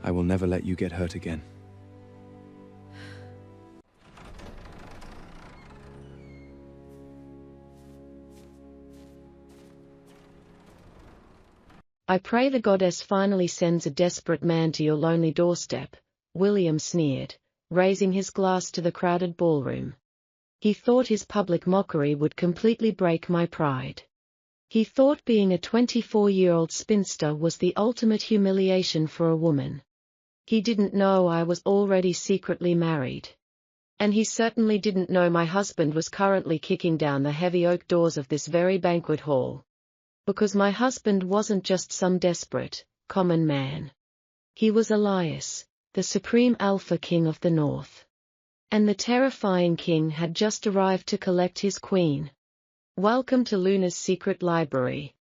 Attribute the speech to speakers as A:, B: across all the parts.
A: I will never let you get hurt again.
B: I pray the goddess finally sends a desperate man to your lonely doorstep, William sneered, raising his glass to the crowded ballroom. He thought his public mockery would completely break my pride. He thought being a 24-year-old spinster was the ultimate humiliation for a woman. He didn't know I was already secretly married. And he certainly didn't know my husband was currently kicking down the heavy oak doors of this very banquet hall. Because my husband wasn't just some desperate, common man. He was Elias, the supreme alpha king of the north. And the terrifying king had just arrived to collect his queen. Welcome to Luna's secret library.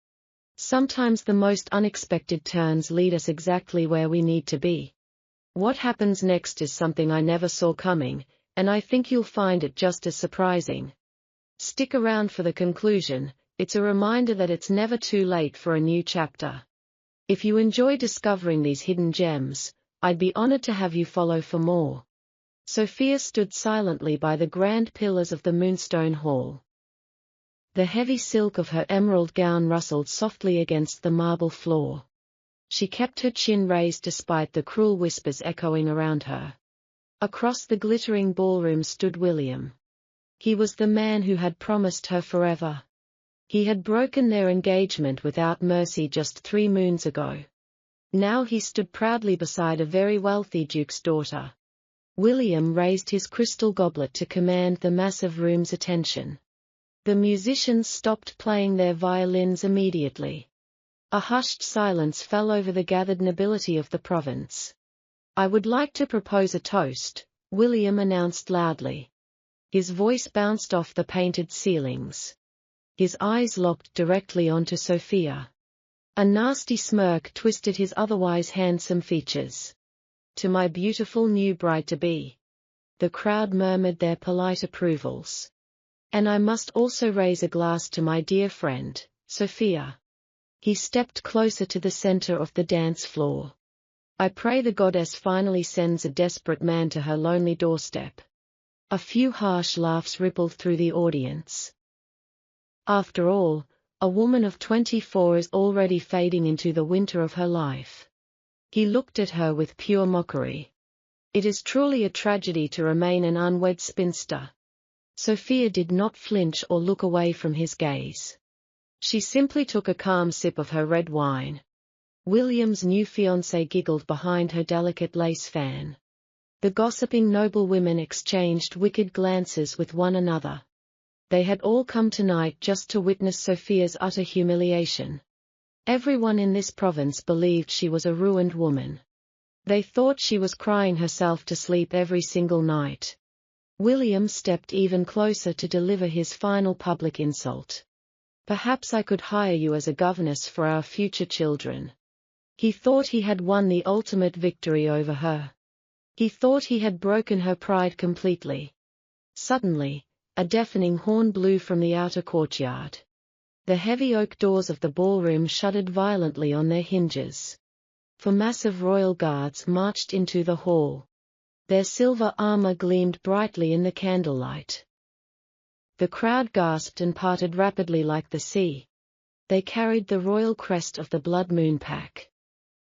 B: Sometimes the most unexpected turns lead us exactly where we need to be. What happens next is something I never saw coming, and I think you'll find it just as surprising. Stick around for the conclusion. It's a reminder that it's never too late for a new chapter. If you enjoy discovering these hidden gems, I'd be honored to have you follow for more. Sophia stood silently by the grand pillars of the Moonstone Hall. The heavy silk of her emerald gown rustled softly against the marble floor. She kept her chin raised despite the cruel whispers echoing around her. Across the glittering ballroom stood William. He was the man who had promised her forever. He had broken their engagement without mercy just 3 moons ago. Now he stood proudly beside a very wealthy duke's daughter. William raised his crystal goblet to command the massive room's attention. The musicians stopped playing their violins immediately. A hushed silence fell over the gathered nobility of the province. I would like to propose a toast, William announced loudly. His voice bounced off the painted ceilings. His eyes locked directly onto Sophia. A nasty smirk twisted his otherwise handsome features. To my beautiful new bride-to-be. The crowd murmured their polite approvals. And I must also raise a glass to my dear friend, Sophia. He stepped closer to the center of the dance floor. I pray the goddess finally sends a desperate man to her lonely doorstep. A few harsh laughs rippled through the audience. After all, a woman of 24 is already fading into the winter of her life. He looked at her with pure mockery. It is truly a tragedy to remain an unwed spinster. Sophia did not flinch or look away from his gaze. She simply took a calm sip of her red wine. William's new fiancée giggled behind her delicate lace fan. The gossiping noblewomen exchanged wicked glances with one another. They had all come tonight just to witness Sophia's utter humiliation. Everyone in this province believed she was a ruined woman. They thought she was crying herself to sleep every single night. William stepped even closer to deliver his final public insult. Perhaps I could hire you as a governess for our future children. He thought he had won the ultimate victory over her. He thought he had broken her pride completely. Suddenly, a deafening horn blew from the outer courtyard. The heavy oak doors of the ballroom shuddered violently on their hinges. 4 massive royal guards marched into the hall. Their silver armor gleamed brightly in the candlelight. The crowd gasped and parted rapidly like the sea. They carried the royal crest of the Blood Moon Pack.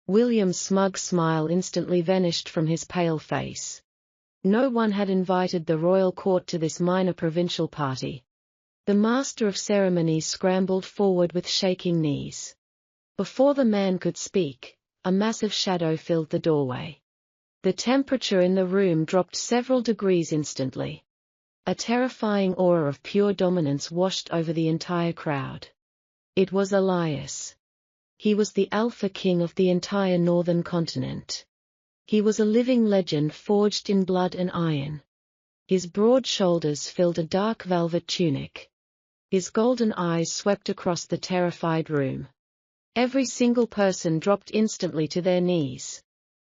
B: William's smug smile instantly vanished from his pale face. No one had invited the royal court to this minor provincial party. The master of ceremonies scrambled forward with shaking knees. Before the man could speak, a massive shadow filled the doorway. The temperature in the room dropped several degrees instantly. A terrifying aura of pure dominance washed over the entire crowd. It was Elias. He was the alpha king of the entire northern continent. He was a living legend forged in blood and iron. His broad shoulders filled a dark velvet tunic. His golden eyes swept across the terrified room. Every single person dropped instantly to their knees.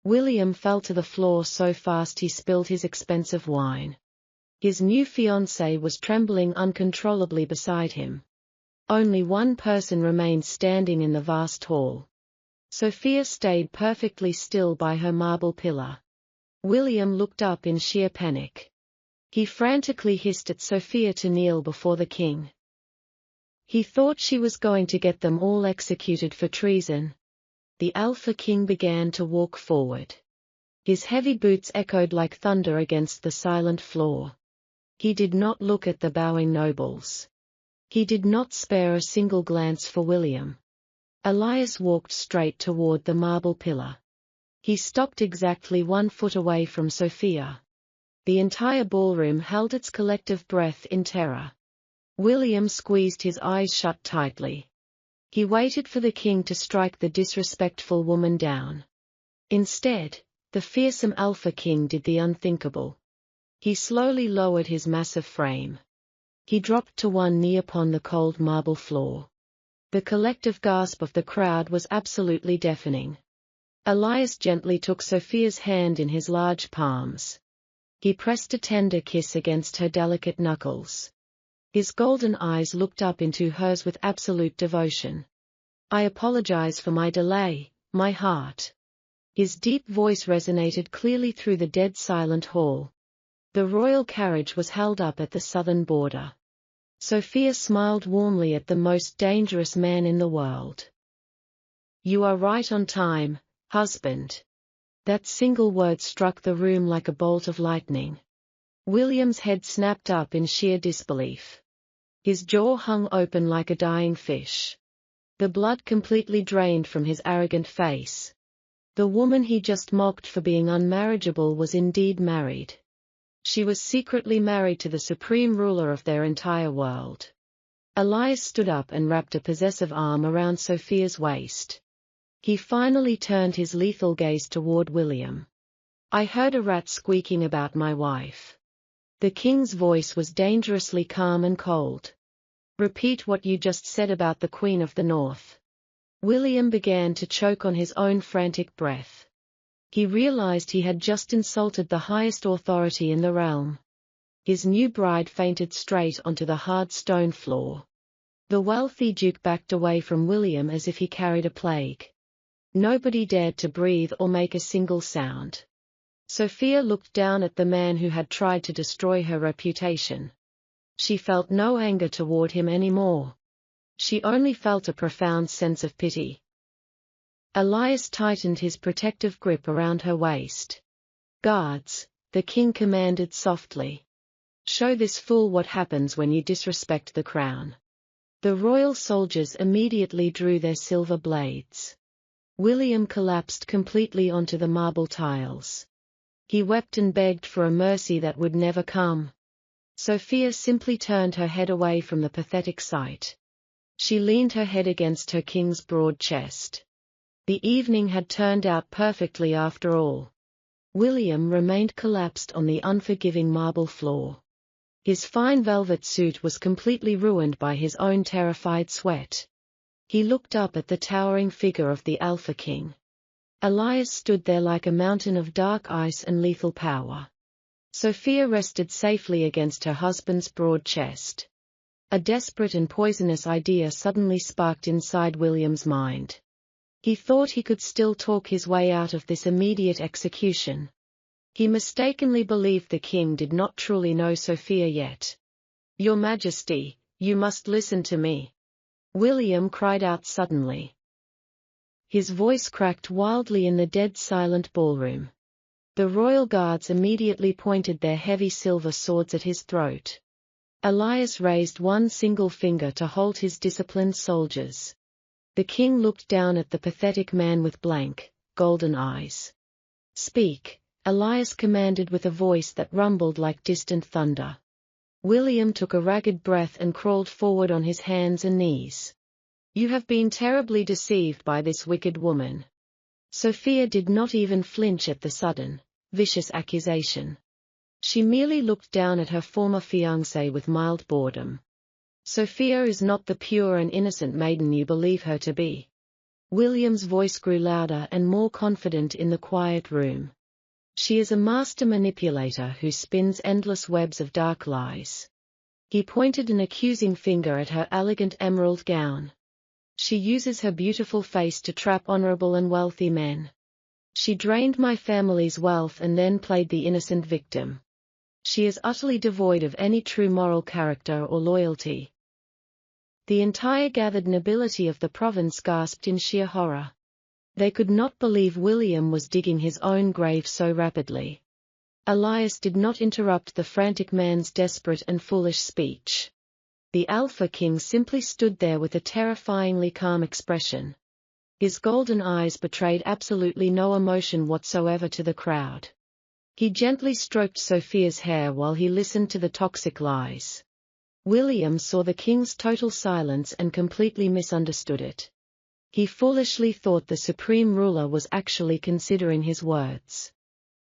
B: William fell to the floor so fast he spilled his expensive wine. His new fiancée was trembling uncontrollably beside him. Only one person remained standing in the vast hall. Sophia stayed perfectly still by her marble pillar. William looked up in sheer panic. He frantically hissed at Sophia to kneel before the king. He thought she was going to get them all executed for treason. The Alpha King began to walk forward. His heavy boots echoed like thunder against the silent floor. He did not look at the bowing nobles. He did not spare a single glance for William. Elias walked straight toward the marble pillar. He stopped exactly 1 foot away from Sophia. The entire ballroom held its collective breath in terror. William squeezed his eyes shut tightly. He waited for the king to strike the disrespectful woman down. Instead, the fearsome Alpha King did the unthinkable. He slowly lowered his massive frame. He dropped to one knee upon the cold marble floor. The collective gasp of the crowd was absolutely deafening. Elias gently took Sophia's hand in his large palms. He pressed a tender kiss against her delicate knuckles. His golden eyes looked up into hers with absolute devotion. "I apologize for my delay, my heart." His deep voice resonated clearly through the dead silent hall. The royal carriage was held up at the southern border. Sophia smiled warmly at the most dangerous man in the world. "You are right on time, husband." That single word struck the room like a bolt of lightning. William's head snapped up in sheer disbelief. His jaw hung open like a dying fish. The blood completely drained from his arrogant face. The woman he just mocked for being unmarriageable was indeed married. She was secretly married to the supreme ruler of their entire world. Elias stood up and wrapped a possessive arm around Sophia's waist. He finally turned his lethal gaze toward William. "I heard a rat squeaking about my wife." The king's voice was dangerously calm and cold. "Repeat what you just said about the Queen of the North." William began to choke on his own frantic breath. He realized he had just insulted the highest authority in the realm. His new bride fainted straight onto the hard stone floor. The wealthy duke backed away from William as if he carried a plague. Nobody dared to breathe or make a single sound. Sophia looked down at the man who had tried to destroy her reputation. She felt no anger toward him anymore. She only felt a profound sense of pity. Elias tightened his protective grip around her waist. "Guards," the king commanded softly. "Show this fool what happens when you disrespect the crown." The royal soldiers immediately drew their silver blades. William collapsed completely onto the marble tiles. He wept and begged for a mercy that would never come. Sophia simply turned her head away from the pathetic sight. She leaned her head against her king's broad chest. The evening had turned out perfectly after all. William remained collapsed on the unforgiving marble floor. His fine velvet suit was completely ruined by his own terrified sweat. He looked up at the towering figure of the Alpha King. Elias stood there like a mountain of dark ice and lethal power. Sophia rested safely against her husband's broad chest. A desperate and poisonous idea suddenly sparked inside William's mind. He thought he could still talk his way out of this immediate execution. He mistakenly believed the king did not truly know Sophia yet. "Your Majesty, you must listen to me," William cried out suddenly. His voice cracked wildly in the dead silent ballroom. The royal guards immediately pointed their heavy silver swords at his throat. Elias raised one single finger to hold his disciplined soldiers. The king looked down at the pathetic man with blank, golden eyes. "Speak," Elias commanded with a voice that rumbled like distant thunder. William took a ragged breath and crawled forward on his hands and knees. "You have been terribly deceived by this wicked woman." Sophia did not even flinch at the sudden, vicious accusation. She merely looked down at her former fiancé with mild boredom. "Sophia is not the pure and innocent maiden you believe her to be." William's voice grew louder and more confident in the quiet room. "She is a master manipulator who spins endless webs of dark lies." He pointed an accusing finger at her elegant emerald gown. She uses her beautiful face to trap honorable and wealthy men. She drained my family's wealth and then played the innocent victim. She is utterly devoid of any true moral character or loyalty. The entire gathered nobility of the province gasped in sheer horror. They could not believe William was digging his own grave so rapidly. Elias did not interrupt the frantic man's desperate and foolish speech. The Alpha King simply stood there with a terrifyingly calm expression. His golden eyes betrayed absolutely no emotion whatsoever to the crowd. He gently stroked Sophia's hair while he listened to the toxic lies. William saw the king's total silence and completely misunderstood it. He foolishly thought the supreme ruler was actually considering his words.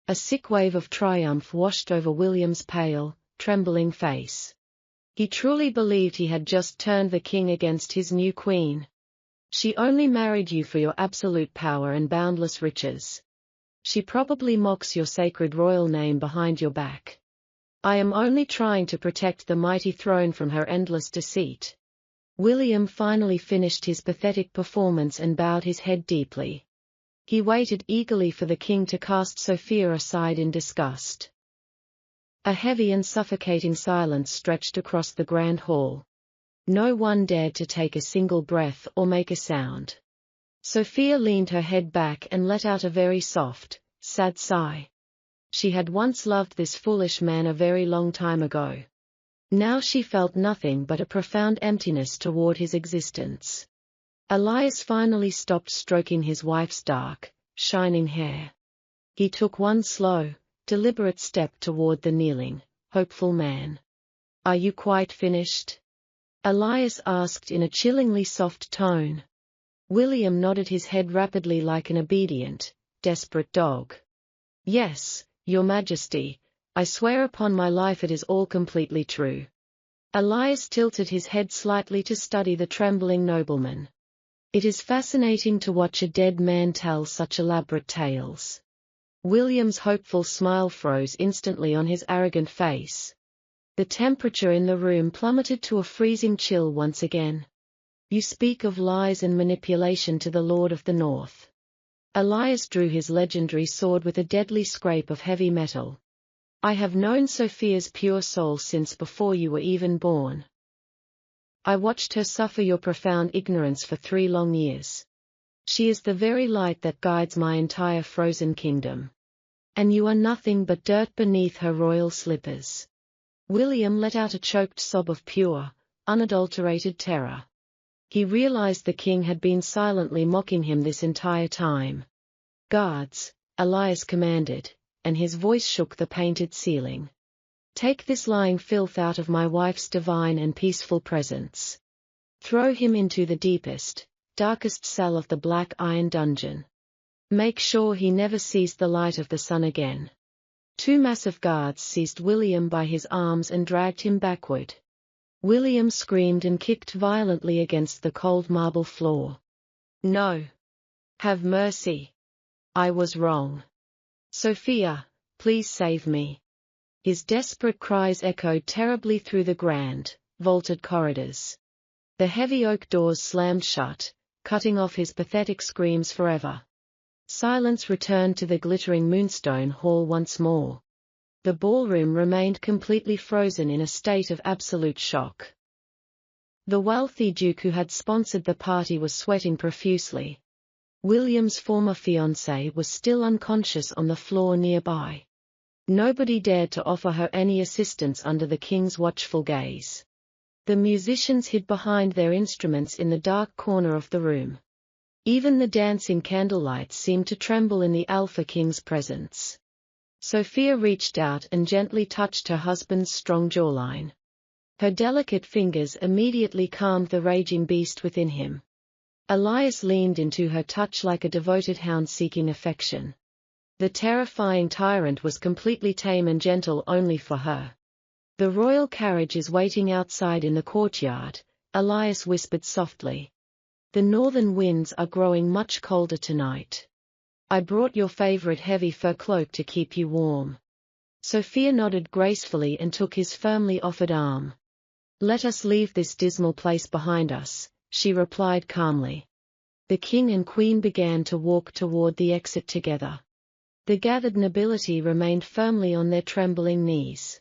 B: A sick wave of triumph washed over William's pale, trembling face. He truly believed he had just turned the king against his new queen. She only married you for your absolute power and boundless riches. She probably mocks your sacred royal name behind your back. I am only trying to protect the mighty throne from her endless deceit. William finally finished his pathetic performance and bowed his head deeply. He waited eagerly for the king to cast Sophia aside in disgust. A heavy and suffocating silence stretched across the grand hall. No one dared to take a single breath or make a sound. Sophia leaned her head back and let out a very soft, sad sigh. She had once loved this foolish man a very long time ago. Now she felt nothing but a profound emptiness toward his existence. Elias finally stopped stroking his wife's dark, shining hair. He took one slow, deliberate step toward the kneeling, hopeful man. "Are you quite finished?" Elias asked in a chillingly soft tone. William nodded his head rapidly like an obedient, desperate dog. "Yes, Your Majesty, I swear upon my life it is all completely true." Elias tilted his head slightly to study the trembling nobleman. It is fascinating to watch a dead man tell such elaborate tales. William's hopeful smile froze instantly on his arrogant face. The temperature in the room plummeted to a freezing chill once again. "You speak of lies and manipulation to the Lord of the North." Elias drew his legendary sword with a deadly scrape of heavy metal. "I have known Sophia's pure soul since before you were even born. I watched her suffer your profound ignorance for 3 long years. She is the very light that guides my entire frozen kingdom. And you are nothing but dirt beneath her royal slippers." William let out a choked sob of pure, unadulterated terror. He realized the king had been silently mocking him this entire time. "Guards," Elias commanded, and his voice shook the painted ceiling. "Take this lying filth out of my wife's divine and peaceful presence. Throw him into the deepest, darkest cell of the black iron dungeon. Make sure he never sees the light of the sun again." 2 massive guards seized William by his arms and dragged him backward. William screamed and kicked violently against the cold marble floor. "No! Have mercy! I was wrong. Sophia, please save me." His desperate cries echoed terribly through the grand, vaulted corridors. The heavy oak doors slammed shut, cutting off his pathetic screams forever. Silence returned to the glittering Moonstone Hall once more. The ballroom remained completely frozen in a state of absolute shock. The wealthy duke who had sponsored the party was sweating profusely. William's former fiancée was still unconscious on the floor nearby. Nobody dared to offer her any assistance under the king's watchful gaze. The musicians hid behind their instruments in the dark corner of the room. Even the dancing candlelight seemed to tremble in the Alpha King's presence. Sophia reached out and gently touched her husband's strong jawline. Her delicate fingers immediately calmed the raging beast within him. Elias leaned into her touch like a devoted hound seeking affection. The terrifying tyrant was completely tame and gentle only for her. "The royal carriage is waiting outside in the courtyard," Elias whispered softly. "The northern winds are growing much colder tonight. I brought your favorite heavy fur cloak to keep you warm." Sophia nodded gracefully and took his firmly offered arm. "Let us leave this dismal place behind us," she replied calmly. The king and queen began to walk toward the exit together. The gathered nobility remained firmly on their trembling knees.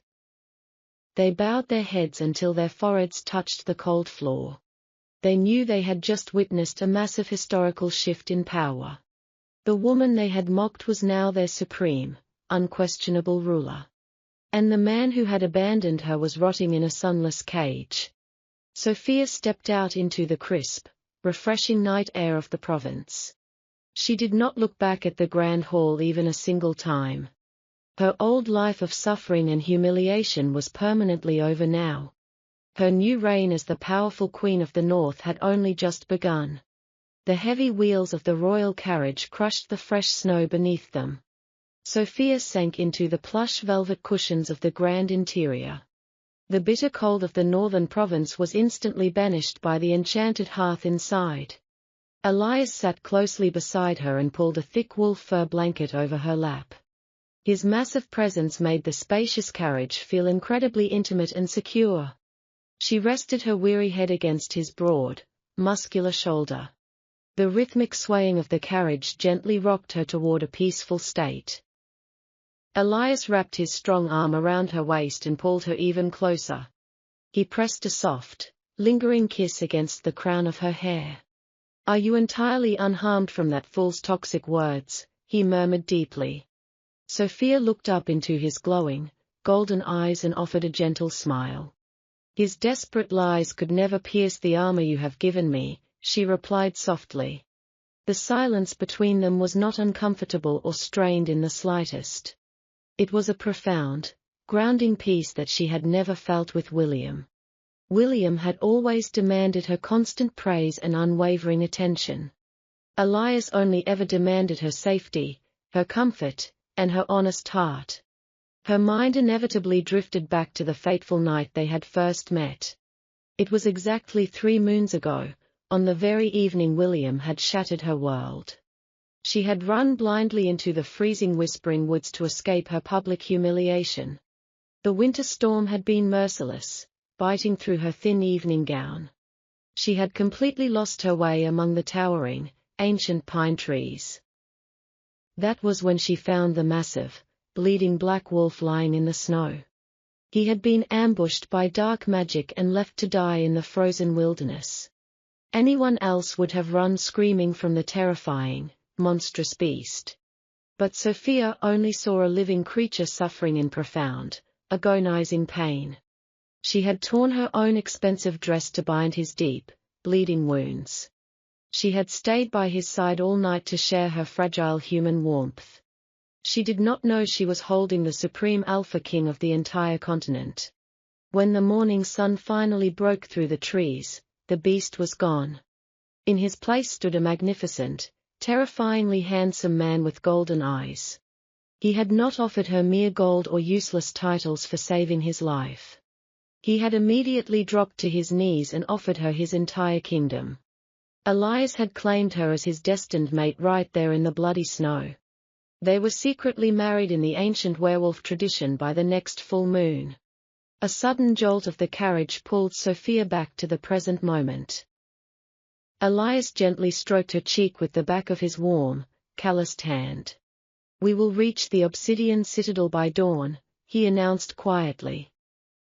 B: They bowed their heads until their foreheads touched the cold floor. They knew they had just witnessed a massive historical shift in power. The woman they had mocked was now their supreme, unquestionable ruler. And the man who had abandoned her was rotting in a sunless cage. Sophia stepped out into the crisp, refreshing night air of the province. She did not look back at the grand hall even a single time. Her old life of suffering and humiliation was permanently over now. Her new reign as the powerful queen of the north had only just begun. The heavy wheels of the royal carriage crushed the fresh snow beneath them. Sophia sank into the plush velvet cushions of the grand interior. The bitter cold of the northern province was instantly banished by the enchanted hearth inside. Elias sat closely beside her and pulled a thick wool fur blanket over her lap. His massive presence made the spacious carriage feel incredibly intimate and secure. She rested her weary head against his broad, muscular shoulder. The rhythmic swaying of the carriage gently rocked her toward a peaceful state. Elias wrapped his strong arm around her waist and pulled her even closer. He pressed a soft, lingering kiss against the crown of her hair. "Are you entirely unharmed from that fool's toxic words?" he murmured deeply. Sophia looked up into his glowing, golden eyes and offered a gentle smile. "His desperate lies could never pierce the armor you have given me," she replied softly. The silence between them was not uncomfortable or strained in the slightest. It was a profound, grounding peace that she had never felt with William. William had always demanded her constant praise and unwavering attention. Elias only ever demanded her safety, her comfort, and her honest heart. Her mind inevitably drifted back to the fateful night they had first met. It was exactly 3 moons ago, on the very evening William had shattered her world. She had run blindly into the freezing Whispering Woods to escape her public humiliation. The winter storm had been merciless, biting through her thin evening gown. She had completely lost her way among the towering, ancient pine trees. That was when she found the massive, bleeding black wolf lying in the snow. He had been ambushed by dark magic and left to die in the frozen wilderness. Anyone else would have run screaming from the terrifying, monstrous beast. But Sophia only saw a living creature suffering in profound, agonizing pain. She had torn her own expensive dress to bind his deep, bleeding wounds. She had stayed by his side all night to share her fragile human warmth. She did not know she was holding the supreme alpha king of the entire continent. When the morning sun finally broke through the trees, the beast was gone. In his place stood a magnificent, terrifyingly handsome man with golden eyes. He had not offered her mere gold or useless titles for saving his life. He had immediately dropped to his knees and offered her his entire kingdom. Elias had claimed her as his destined mate right there in the bloody snow. They were secretly married in the ancient werewolf tradition by the next full moon. A sudden jolt of the carriage pulled Sophia back to the present moment. Elias gently stroked her cheek with the back of his warm, calloused hand. "We will reach the obsidian citadel by dawn," he announced quietly.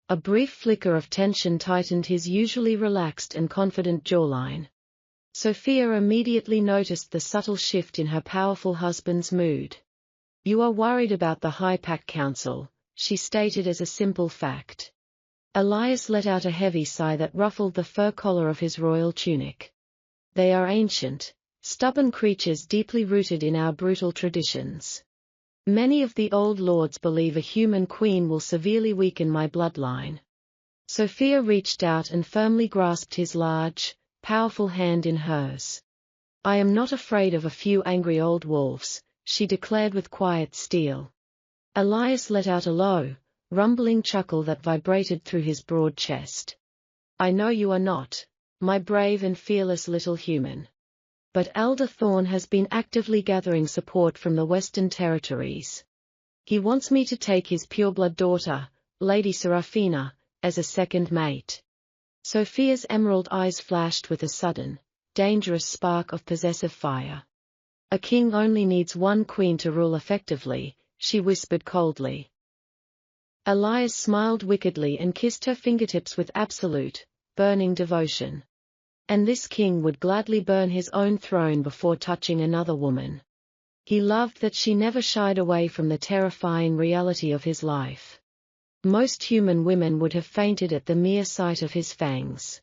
B: A brief flicker of tension tightened his usually relaxed and confident jawline. Sophia immediately noticed the subtle shift in her powerful husband's mood. "You are worried about the High Pack Council," she stated as a simple fact. Elias let out a heavy sigh that ruffled the fur collar of his royal tunic. "They are ancient, stubborn creatures deeply rooted in our brutal traditions. Many of the old lords believe a human queen will severely weaken my bloodline." Sophia reached out and firmly grasped his large, powerful hand in hers. "I am not afraid of a few angry old wolves," she declared with quiet steel. Elias let out a low, rumbling chuckle that vibrated through his broad chest. "I know you are not, my brave and fearless little human. But Elder Thorne has been actively gathering support from the Western Territories. He wants me to take his pureblood daughter, Lady Seraphina, as a second mate. Sophia's emerald eyes flashed with a sudden, dangerous spark of possessive fire. A king only needs one queen to rule effectively, she whispered coldly. Elias smiled wickedly and kissed her fingertips with absolute, burning devotion. And this king would gladly burn his own throne before touching another woman. He loved that she never shied away from the terrifying reality of his life. Most human women would have fainted at the mere sight of his fangs.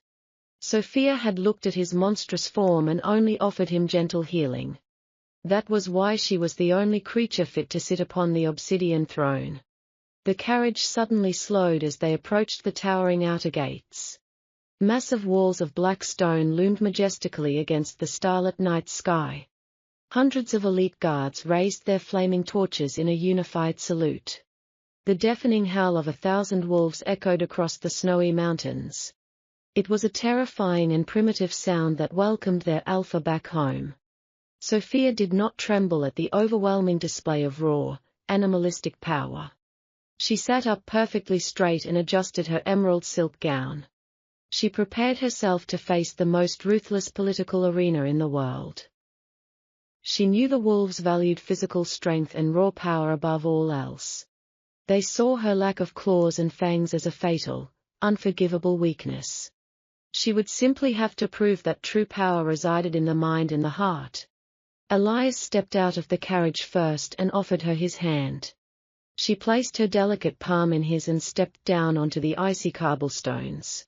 B: Sophia had looked at his monstrous form and only offered him gentle healing. That was why she was the only creature fit to sit upon the obsidian throne. The carriage suddenly slowed as they approached the towering outer gates. Massive walls of black stone loomed majestically against the starlit night sky. Hundreds of elite guards raised their flaming torches in a unified salute. The deafening howl of 1,000 wolves echoed across the snowy mountains. It was a terrifying and primitive sound that welcomed their alpha back home. Sophia did not tremble at the overwhelming display of raw, animalistic power. She sat up perfectly straight and adjusted her emerald silk gown. She prepared herself to face the most ruthless political arena in the world. She knew the wolves valued physical strength and raw power above all else. They saw her lack of claws and fangs as a fatal, unforgivable weakness. She would simply have to prove that true power resided in the mind and the heart. Elias stepped out of the carriage first and offered her his hand. She placed her delicate palm in his and stepped down onto the icy cobblestones.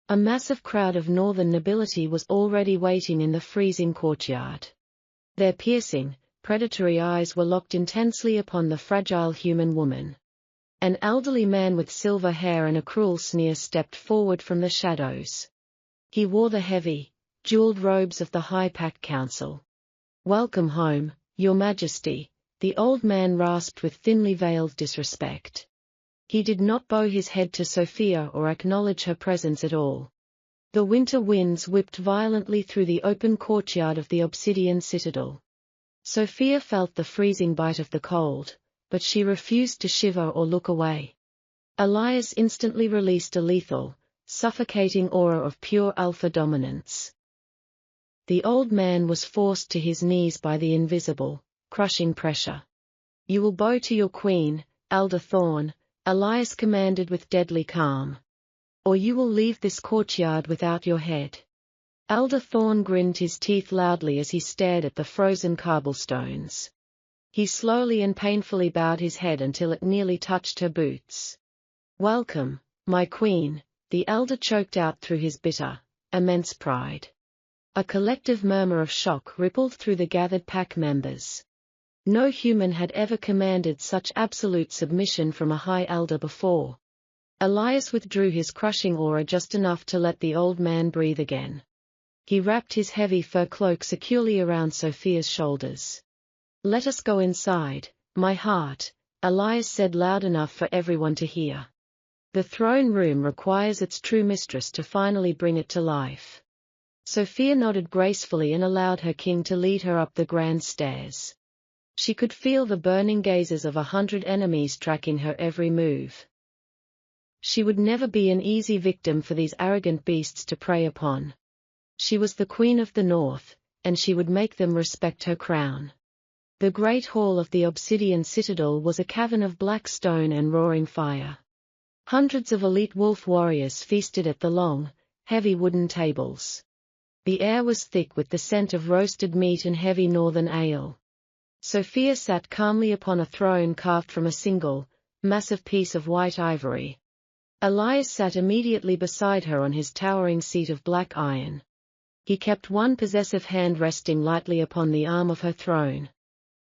B: A massive crowd of northern nobility was already waiting in the freezing courtyard. Their piercing, predatory eyes were locked intensely upon the fragile human woman. An elderly man with silver hair and a cruel sneer stepped forward from the shadows. He wore the heavy, jeweled robes of the High Pact Council. "Welcome home, Your Majesty," the old man rasped with thinly veiled disrespect. He did not bow his head to Sophia or acknowledge her presence at all. The winter winds whipped violently through the open courtyard of the obsidian citadel. Sophia felt the freezing bite of the cold, but she refused to shiver or look away. Elias instantly released a lethal, suffocating aura of pure alpha dominance. The old man was forced to his knees by the invisible, crushing pressure. "You will bow to your queen, Elder Thorn," Elias commanded with deadly calm. "Or you will leave this courtyard without your head." Elder Thorn grinned his teeth loudly as he stared at the frozen cobblestones. He slowly and painfully bowed his head until it nearly touched her boots. "Welcome, my queen," the elder choked out through his bitter, immense pride. A collective murmur of shock rippled through the gathered pack members. No human had ever commanded such absolute submission from a high elder before. Elias withdrew his crushing aura just enough to let the old man breathe again. He wrapped his heavy fur cloak securely around Sophia's shoulders. "Let us go inside, my heart," Elias said loud enough for everyone to hear. "The throne room requires its true mistress to finally bring it to life." Sophia nodded gracefully and allowed her king to lead her up the grand stairs. She could feel the burning gazes of 100 enemies tracking her every move. She would never be an easy victim for these arrogant beasts to prey upon. She was the queen of the north, and she would make them respect her crown. The great hall of the obsidian citadel was a cavern of black stone and roaring fire. Hundreds of elite wolf warriors feasted at the long, heavy wooden tables. The air was thick with the scent of roasted meat and heavy northern ale. Sophia sat calmly upon a throne carved from a single, massive piece of white ivory. Elias sat immediately beside her on his towering seat of black iron. He kept one possessive hand resting lightly upon the arm of her throne.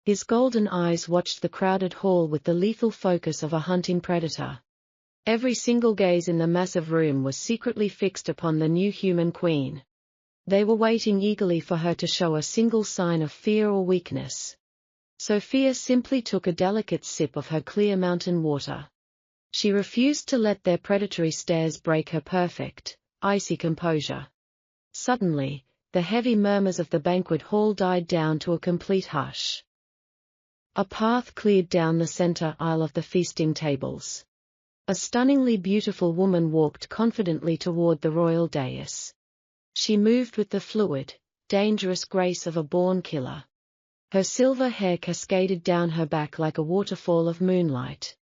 B: His golden eyes watched the crowded hall with the lethal focus of a hunting predator. Every single gaze in the massive room was secretly fixed upon the new human queen. They were waiting eagerly for her to show a single sign of fear or weakness. Sophia simply took a delicate sip of her clear mountain water. She refused to let their predatory stares break her perfect, icy composure. Suddenly, the heavy murmurs of the banquet hall died down to a complete hush. A path cleared down the center aisle of the feasting tables. A stunningly beautiful woman walked confidently toward the royal dais. She moved with the fluid, dangerous grace of a born killer. Her silver hair cascaded down her back like a waterfall of moonlight.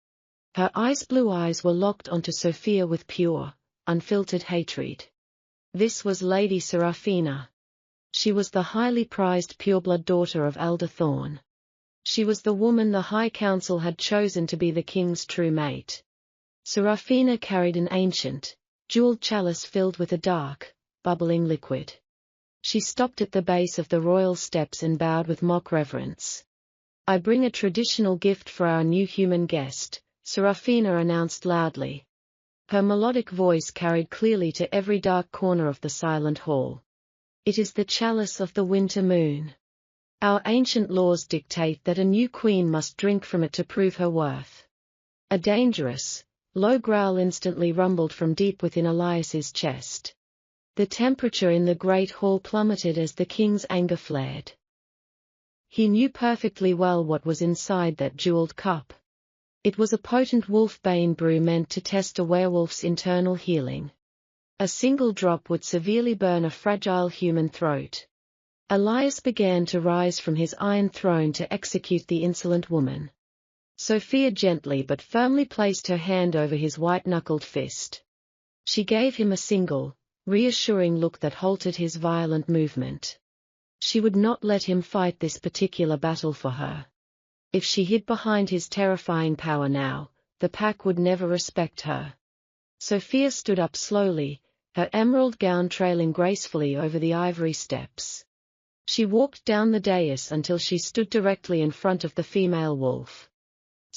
B: Her blue eyes were locked onto Sophia with pure, unfiltered hatred. This was Lady Seraphina. She was the highly prized pureblood daughter of Elder Thorn. She was the woman the High Council had chosen to be the king's true mate. Seraphina carried an ancient, jeweled chalice filled with a dark, bubbling liquid. She stopped at the base of the royal steps and bowed with mock reverence. "I bring a traditional gift for our new human guest," Seraphina announced loudly. Her melodic voice carried clearly to every dark corner of the silent hall. "It is the chalice of the winter moon. Our ancient laws dictate that a new queen must drink from it to prove her worth." A dangerous, low growl instantly rumbled from deep within Elias's chest. The temperature in the great hall plummeted as the king's anger flared. He knew perfectly well what was inside that jeweled cup. It was a potent wolfbane brew meant to test a werewolf's internal healing. A single drop would severely burn a fragile human throat. Elias began to rise from his iron throne to execute the insolent woman. Sophia gently but firmly placed her hand over his white-knuckled fist. She gave him a single, reassuring look that halted his violent movement. She would not let him fight this particular battle for her. If she hid behind his terrifying power now, the pack would never respect her. Sophia stood up slowly, her emerald gown trailing gracefully over the ivory steps. She walked down the dais until she stood directly in front of the female wolf.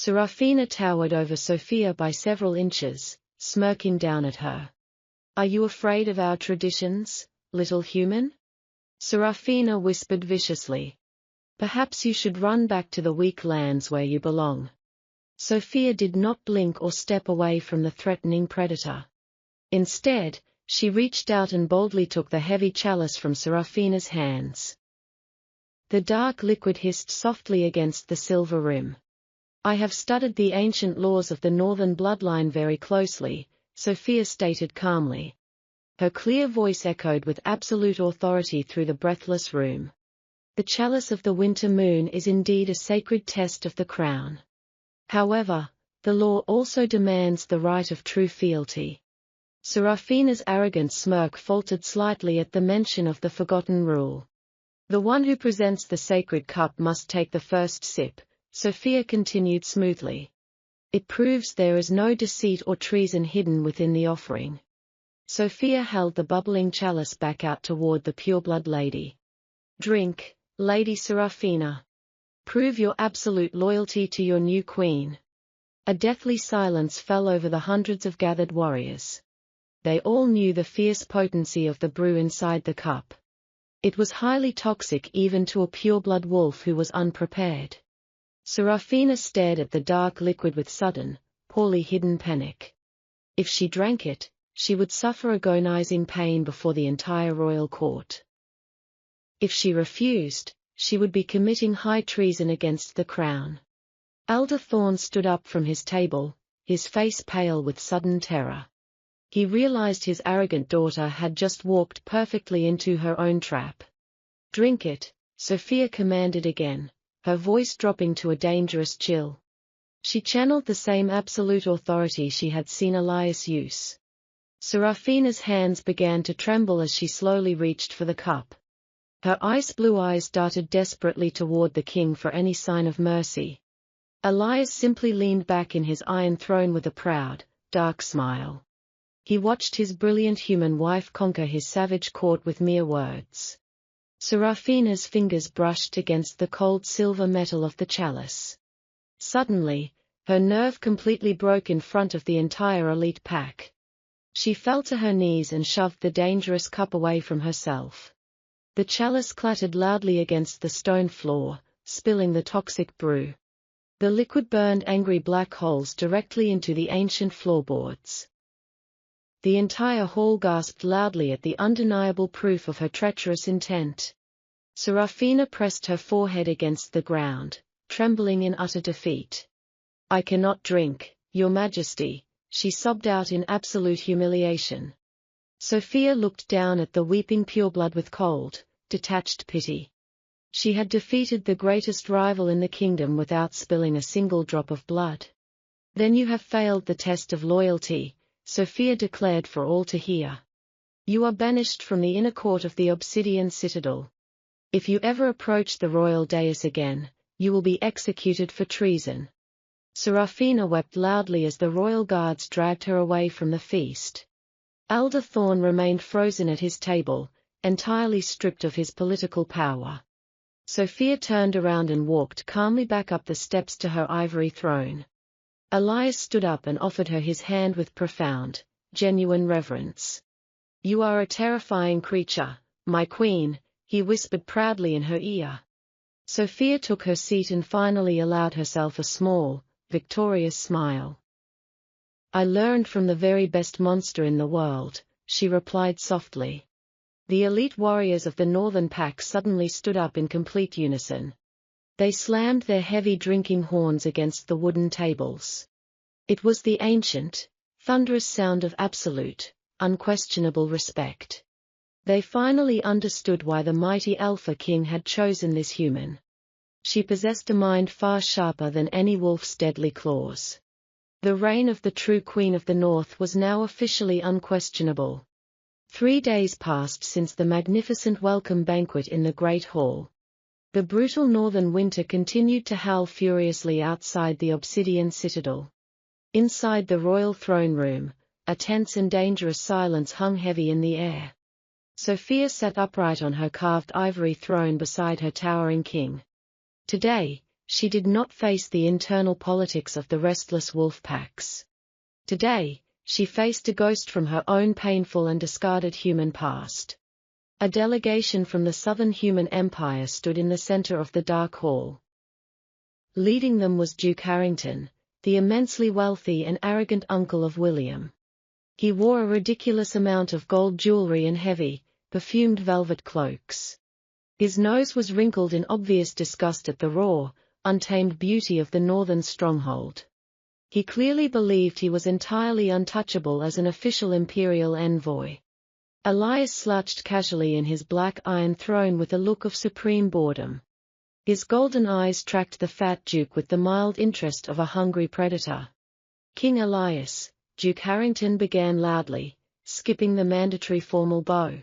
B: Seraphina towered over Sophia by several inches, smirking down at her. "Are you afraid of our traditions, little human?" Seraphina whispered viciously. "Perhaps you should run back to the weak lands where you belong." Sophia did not blink or step away from the threatening predator. Instead, she reached out and boldly took the heavy chalice from Seraphina's hands. The dark liquid hissed softly against the silver rim. "I have studied the ancient laws of the northern bloodline very closely," Sophia stated calmly. Her clear voice echoed with absolute authority through the breathless room. "The chalice of the winter moon is indeed a sacred test of the crown. However, the law also demands the right of true fealty." Seraphina's arrogant smirk faltered slightly at the mention of the forgotten rule. "The one who presents the sacred cup must take the first sip," Sophia continued smoothly. "It proves there is no deceit or treason hidden within the offering." Sophia held the bubbling chalice back out toward the pureblood lady. "Drink, Lady Seraphina. Prove your absolute loyalty to your new queen." A deathly silence fell over the hundreds of gathered warriors. They all knew the fierce potency of the brew inside the cup. It was highly toxic even to a pureblood wolf who was unprepared. Seraphina stared at the dark liquid with sudden, poorly hidden panic. If she drank it, she would suffer agonizing pain before the entire royal court. If she refused, she would be committing high treason against the crown. Elder Thorn stood up from his table, his face pale with sudden terror. He realized his arrogant daughter had just walked perfectly into her own trap. "Drink it," Sophia commanded again, her voice dropping to a dangerous chill. She channeled the same absolute authority she had seen Elias use. Seraphina's hands began to tremble as she slowly reached for the cup. Her ice-blue eyes darted desperately toward the king for any sign of mercy. Elias simply leaned back in his iron throne with a proud, dark smile. He watched his brilliant human wife conquer his savage court with mere words. Seraphina's fingers brushed against the cold silver metal of the chalice. Suddenly, her nerve completely broke in front of the entire elite pack. She fell to her knees and shoved the dangerous cup away from herself. The chalice clattered loudly against the stone floor, spilling the toxic brew. The liquid burned angry black holes directly into the ancient floorboards. The entire hall gasped loudly at the undeniable proof of her treacherous intent. Seraphina pressed her forehead against the ground, trembling in utter defeat. "I cannot drink, Your Majesty," she sobbed out in absolute humiliation. Sophia looked down at the weeping pureblood with cold, detached pity. She had defeated the greatest rival in the kingdom without spilling a single drop of blood. Then you have failed the test of loyalty, Sophia declared for all to hear. You are banished from the inner court of the Obsidian Citadel. If you ever approach the royal dais again, you will be executed for treason. Serafina wept loudly as the royal guards dragged her away from the feast. Elder Thorne remained frozen at his table, entirely stripped of his political power. Sophia turned around and walked calmly back up the steps to her ivory throne. Elias stood up and offered her his hand with profound, genuine reverence. You are a terrifying creature, my queen, he whispered proudly in her ear. Sophia took her seat and finally allowed herself a small, victorious smile. I learned from the very best monster in the world, she replied softly. The elite warriors of the northern pack suddenly stood up in complete unison. They slammed their heavy drinking horns against the wooden tables. It was the ancient, thunderous sound of absolute, unquestionable respect. They finally understood why the mighty Alpha King had chosen this human. She possessed a mind far sharper than any wolf's deadly claws. The reign of the true Queen of the North was now officially unquestionable. 3 days passed since the magnificent welcome banquet in the Great Hall. The brutal northern winter continued to howl furiously outside the Obsidian Citadel. Inside the royal throne room, a tense and dangerous silence hung heavy in the air. Sophia sat upright on her carved ivory throne beside her towering king. Today, she did not face the internal politics of the restless wolf packs. Today, she faced a ghost from her own painful and discarded human past. A delegation from the Southern Human Empire stood in the center of the dark hall. Leading them was Duke Harrington, the immensely wealthy and arrogant uncle of William. He wore a ridiculous amount of gold jewelry and heavy, perfumed velvet cloaks. His nose was wrinkled in obvious disgust at the raw, untamed beauty of the northern stronghold. He clearly believed he was entirely untouchable as an official imperial envoy. Elias slouched casually in his black iron throne with a look of supreme boredom. His golden eyes tracked the fat Duke with the mild interest of a hungry predator. King Elias, Duke Harrington began loudly, skipping the mandatory formal bow.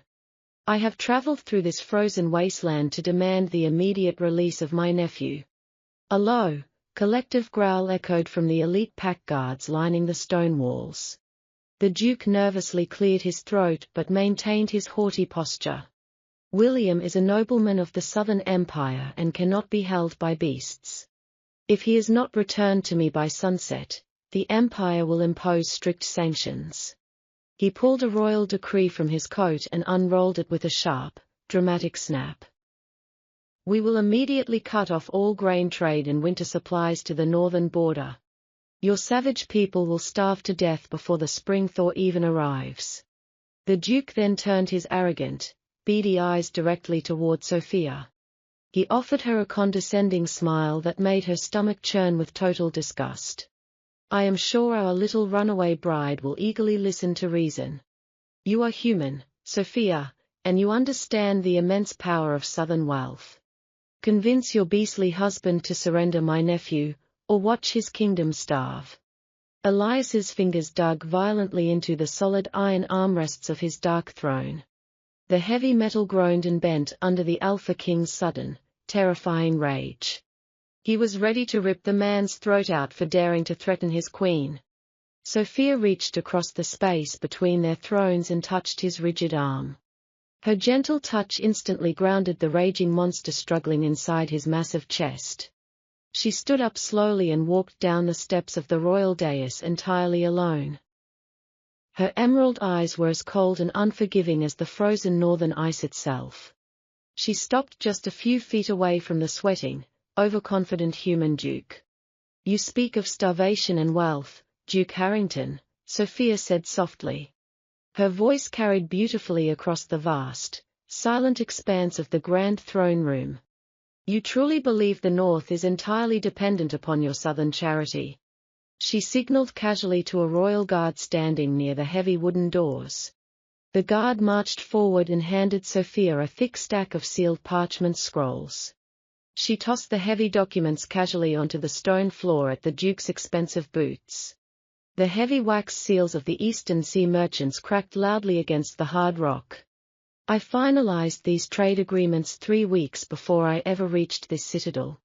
B: I have traveled through this frozen wasteland to demand the immediate release of my nephew. A low, collective growl echoed from the elite pack guards lining the stone walls. The Duke nervously cleared his throat but maintained his haughty posture. William is a nobleman of the Southern Empire and cannot be held by beasts. If he is not returned to me by sunset, the Empire will impose strict sanctions. He pulled a royal decree from his coat and unrolled it with a sharp, dramatic snap. We will immediately cut off all grain trade and winter supplies to the northern border. Your savage people will starve to death before the spring thaw even arrives. The Duke then turned his arrogant, beady eyes directly toward Sophia. He offered her a condescending smile that made her stomach churn with total disgust. I am sure our little runaway bride will eagerly listen to reason. You are human, Sophia, and you understand the immense power of Southern wealth. Convince your beastly husband to surrender my nephew, or watch his kingdom starve. Elias's fingers dug violently into the solid iron armrests of his dark throne. The heavy metal groaned and bent under the Alpha King's sudden, terrifying rage. He was ready to rip the man's throat out for daring to threaten his queen. Sophia reached across the space between their thrones and touched his rigid arm. Her gentle touch instantly grounded the raging monster struggling inside his massive chest. She stood up slowly and walked down the steps of the royal dais entirely alone. Her emerald eyes were as cold and unforgiving as the frozen northern ice itself. She stopped just a few feet away from the sweating, overconfident human Duke. You speak of starvation and wealth, Duke Harrington, Sophia said softly. Her voice carried beautifully across the vast, silent expanse of the grand throne room. You truly believe the North is entirely dependent upon your Southern charity. She signaled casually to a royal guard standing near the heavy wooden doors. The guard marched forward and handed Sophia a thick stack of sealed parchment scrolls. She tossed the heavy documents casually onto the stone floor at the Duke's expensive boots. The heavy wax seals of the Eastern Sea merchants cracked loudly against the hard rock. I finalized these trade agreements 3 weeks before I ever reached this citadel.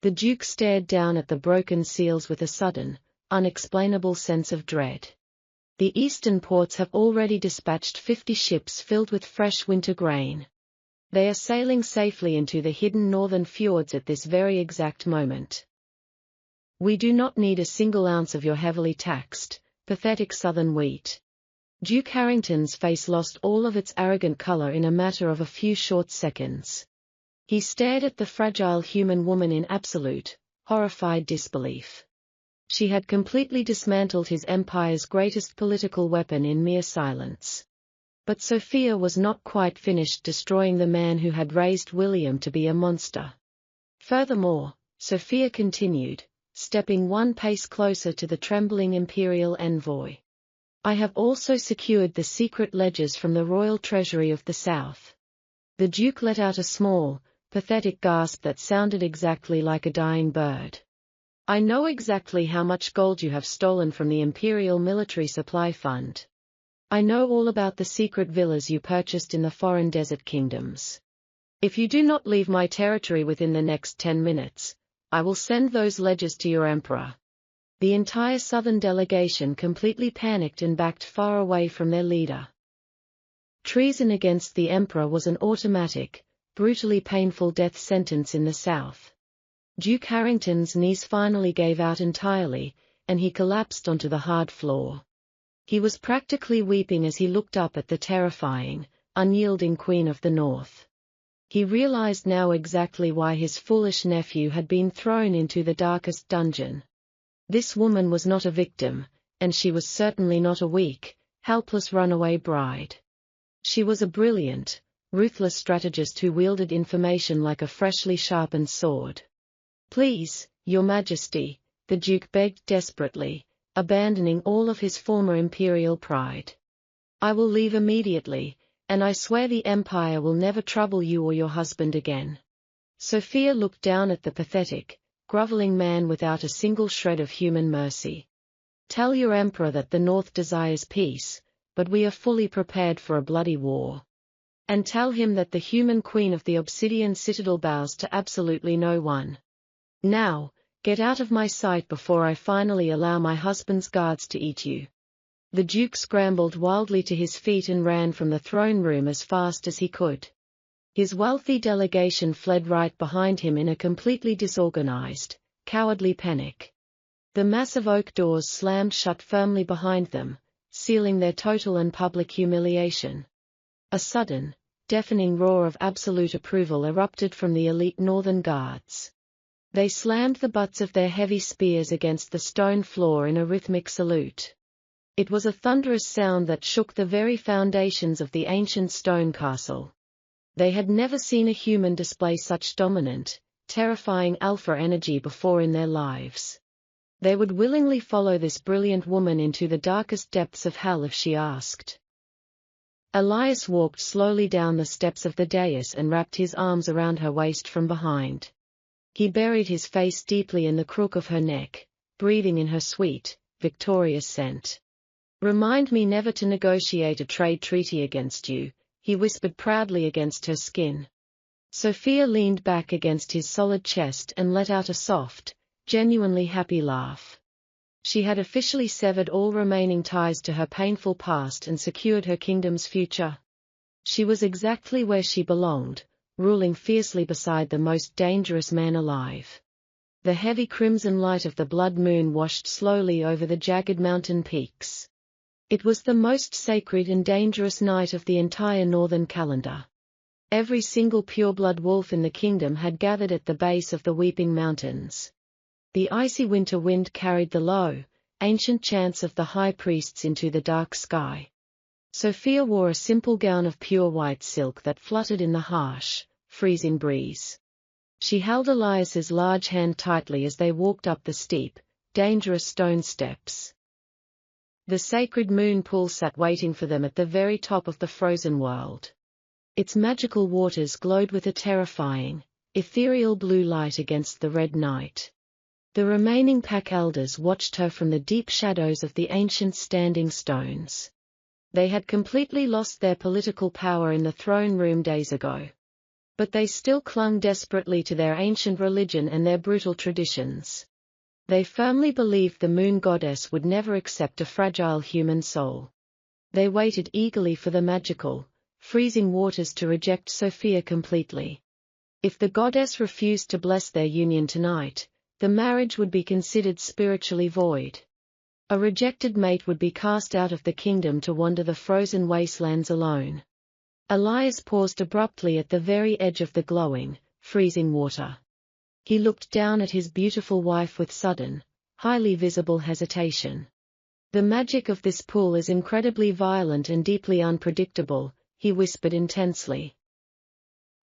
B: The Duke stared down at the broken seals with a sudden, unexplainable sense of dread. The eastern ports have already dispatched 50 ships filled with fresh winter grain. They are sailing safely into the hidden northern fjords at this very exact moment. We do not need a single ounce of your heavily taxed, pathetic southern wheat. Duke Harrington's face lost all of its arrogant color in a matter of a few short seconds. He stared at the fragile human woman in absolute, horrified disbelief. She had completely dismantled his empire's greatest political weapon in mere silence. But Sophia was not quite finished destroying the man who had raised William to be a monster. Furthermore, Sophia continued, stepping 1 pace closer to the trembling imperial envoy. I have also secured the secret ledgers from the royal treasury of the south. The Duke let out a small, pathetic gasp that sounded exactly like a dying bird. I know exactly how much gold you have stolen from the Imperial Military Supply Fund. I know all about the secret villas you purchased in the foreign desert kingdoms. If you do not leave my territory within the next 10 minutes, I will send those ledgers to your emperor. The entire southern delegation completely panicked and backed far away from their leader. Treason against the emperor was an automatic, brutally painful death sentence in the south. Duke Harrington's knees finally gave out entirely, and he collapsed onto the hard floor. He was practically weeping as he looked up at the terrifying, unyielding Queen of the North. He realized now exactly why his foolish nephew had been thrown into the darkest dungeon. This woman was not a victim, and she was certainly not a weak, helpless runaway bride. She was a brilliant, ruthless strategist who wielded information like a freshly sharpened sword. Please, Your Majesty, the Duke begged desperately, abandoning all of his former imperial pride. I will leave immediately, and I swear the Empire will never trouble you or your husband again. Sophia looked down at the pathetic, groveling man without a single shred of human mercy. Tell your Emperor that the North desires peace, but we are fully prepared for a bloody war. And tell him that the human queen of the Obsidian Citadel bows to absolutely no one. Now, get out of my sight before I finally allow my husband's guards to eat you. The Duke scrambled wildly to his feet and ran from the throne room as fast as he could. His wealthy delegation fled right behind him in a completely disorganized, cowardly panic. The massive oak doors slammed shut firmly behind them, sealing their total and public humiliation. A sudden, deafening roar of absolute approval erupted from the elite northern guards. They slammed the butts of their heavy spears against the stone floor in a rhythmic salute. It was a thunderous sound that shook the very foundations of the ancient stone castle. They had never seen a human display such dominant, terrifying alpha energy before in their lives. They would willingly follow this brilliant woman into the darkest depths of hell if she asked. Elias walked slowly down the steps of the dais and wrapped his arms around her waist from behind. He buried his face deeply in the crook of her neck, breathing in her sweet, victorious scent. Remind me never to negotiate a trade treaty against you, he whispered proudly against her skin. Sophia leaned back against his solid chest and let out a soft, genuinely happy laugh. She had officially severed all remaining ties to her painful past and secured her kingdom's future. She was exactly where she belonged, ruling fiercely beside the most dangerous man alive. The heavy crimson light of the blood moon washed slowly over the jagged mountain peaks. It was the most sacred and dangerous night of the entire northern calendar. Every single pureblood wolf in the kingdom had gathered at the base of the Weeping Mountains. The icy winter wind carried the low, ancient chants of the high priests into the dark sky. Sophia wore a simple gown of pure white silk that fluttered in the harsh, freezing breeze. She held Elias's large hand tightly as they walked up the steep, dangerous stone steps. The sacred moon pool sat waiting for them at the very top of the frozen world. Its magical waters glowed with a terrifying, ethereal blue light against the red night. The remaining pack elders watched her from the deep shadows of the ancient standing stones. They had completely lost their political power in the throne room days ago. But they still clung desperately to their ancient religion and their brutal traditions. They firmly believed the moon goddess would never accept a fragile human soul. They waited eagerly for the magical, freezing waters to reject Sophia completely. If the goddess refused to bless their union tonight, the marriage would be considered spiritually void. A rejected mate would be cast out of the kingdom to wander the frozen wastelands alone. Elias paused abruptly at the very edge of the glowing, freezing water. He looked down at his beautiful wife with sudden, highly visible hesitation. The magic of this pool is incredibly violent and deeply unpredictable, he whispered intensely.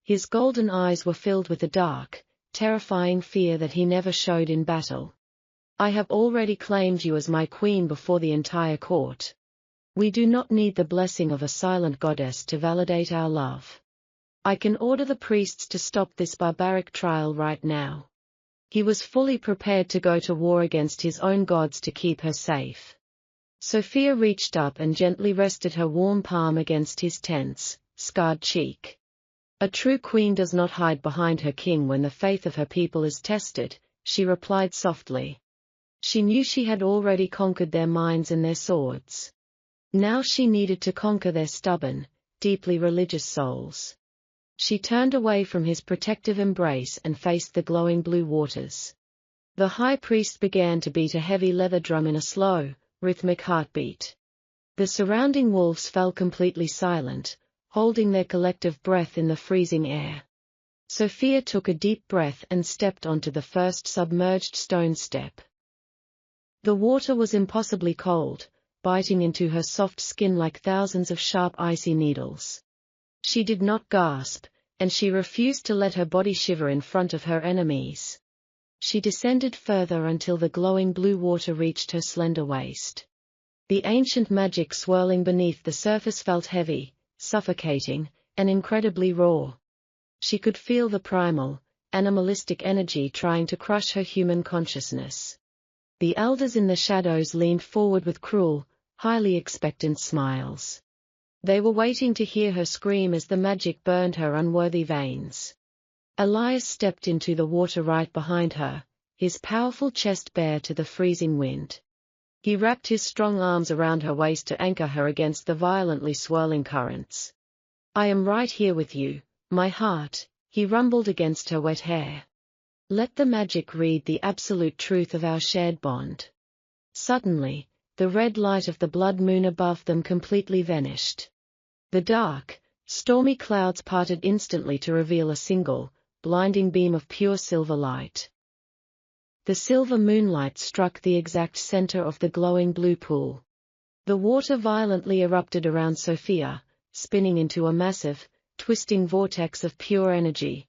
B: His golden eyes were filled with a dark, terrifying fear that he never showed in battle. I have already claimed you as my queen before the entire court. We do not need the blessing of a silent goddess to validate our love. I can order the priests to stop this barbaric trial right now. He was fully prepared to go to war against his own gods to keep her safe. Sophia reached up and gently rested her warm palm against his tense, scarred cheek. A true queen does not hide behind her king when the faith of her people is tested, she replied softly. She knew she had already conquered their minds and their swords. Now she needed to conquer their stubborn, deeply religious souls. She turned away from his protective embrace and faced the glowing blue waters. The high priest began to beat a heavy leather drum in a slow, rhythmic heartbeat. The surrounding wolves fell completely silent, holding their collective breath in the freezing air. Sophia took a deep breath and stepped onto the first submerged stone step. The water was impossibly cold, biting into her soft skin like thousands of sharp icy needles. She did not gasp, and she refused to let her body shiver in front of her enemies. She descended further until the glowing blue water reached her slender waist. The ancient magic swirling beneath the surface felt heavy, suffocating, and incredibly raw. She could feel the primal, animalistic energy trying to crush her human consciousness. The elders in the shadows leaned forward with cruel, highly expectant smiles. They were waiting to hear her scream as the magic burned her unworthy veins. Elias stepped into the water right behind her, his powerful chest bare to the freezing wind. He wrapped his strong arms around her waist to anchor her against the violently swirling currents. I am right here with you, my heart, he rumbled against her wet hair. Let the magic read the absolute truth of our shared bond. Suddenly, the red light of the blood moon above them completely vanished. The dark, stormy clouds parted instantly to reveal a single, blinding beam of pure silver light. The silver moonlight struck the exact center of the glowing blue pool. The water violently erupted around Sophia, spinning into a massive, twisting vortex of pure energy.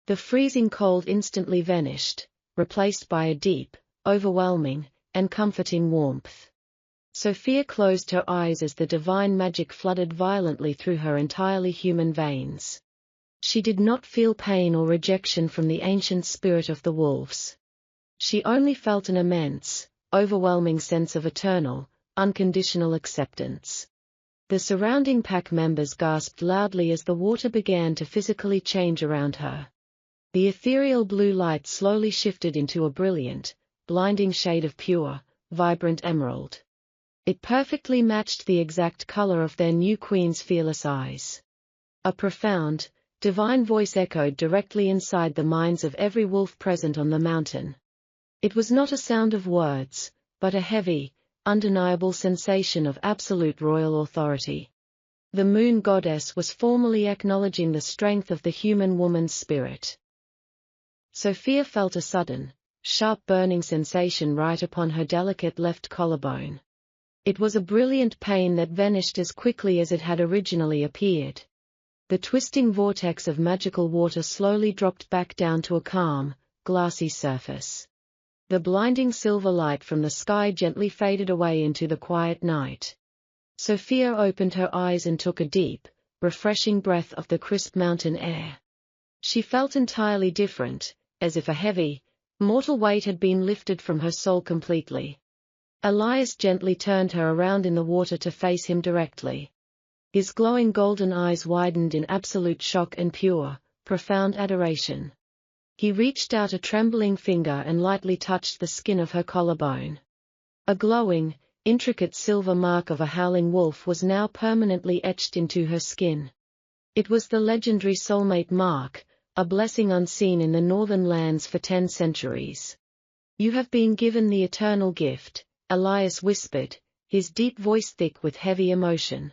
B: The freezing cold instantly vanished, replaced by a deep, overwhelming, and comforting warmth. Sophia closed her eyes as the divine magic flooded violently through her entirely human veins. She did not feel pain or rejection from the ancient spirit of the wolves. She only felt an immense, overwhelming sense of eternal, unconditional acceptance. The surrounding pack members gasped loudly as the water began to physically change around her. The ethereal blue light slowly shifted into a brilliant, blinding shade of pure, vibrant emerald. It perfectly matched the exact color of their new queen's fearless eyes. A profound, divine voice echoed directly inside the minds of every wolf present on the mountain. It was not a sound of words, but a heavy, undeniable sensation of absolute royal authority. The moon goddess was formally acknowledging the strength of the human woman's spirit. Sophia felt a sudden, sharp burning sensation right upon her delicate left collarbone. It was a brilliant pain that vanished as quickly as it had originally appeared. The twisting vortex of magical water slowly dropped back down to a calm, glassy surface. The blinding silver light from the sky gently faded away into the quiet night. Sophia opened her eyes and took a deep, refreshing breath of the crisp mountain air. She felt entirely different, as if a heavy, mortal weight had been lifted from her soul completely. Elias gently turned her around in the water to face him directly. His glowing golden eyes widened in absolute shock and pure, profound adoration. He reached out a trembling finger and lightly touched the skin of her collarbone. A glowing, intricate silver mark of a howling wolf was now permanently etched into her skin. It was the legendary soulmate mark, a blessing unseen in the northern lands for 10 centuries. "You have been given the eternal gift," Elias whispered, his deep voice thick with heavy emotion.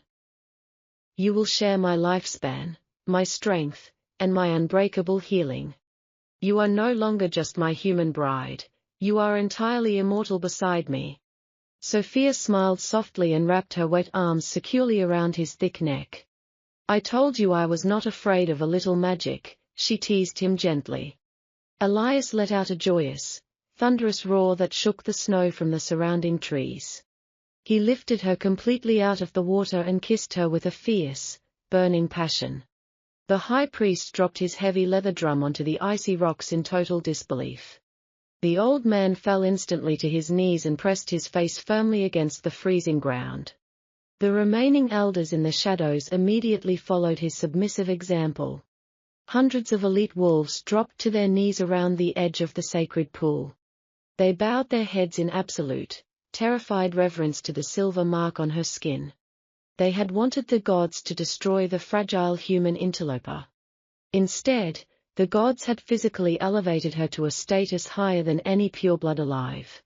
B: "You will share my lifespan, my strength, and my unbreakable healing. You are no longer just my human bride, you are entirely immortal beside me." Sophia smiled softly and wrapped her wet arms securely around his thick neck. "I told you I was not afraid of a little magic," she teased him gently. Elias let out a joyous, thunderous roar that shook the snow from the surrounding trees. He lifted her completely out of the water and kissed her with a fierce, burning passion. The high priest dropped his heavy leather drum onto the icy rocks in total disbelief. The old man fell instantly to his knees and pressed his face firmly against the freezing ground. The remaining elders in the shadows immediately followed his submissive example. Hundreds of elite wolves dropped to their knees around the edge of the sacred pool. They bowed their heads in absolute, terrified reverence to the silver mark on her skin. They had wanted the gods to destroy the fragile human interloper. Instead, the gods had physically elevated her to a status higher than any pureblood alive.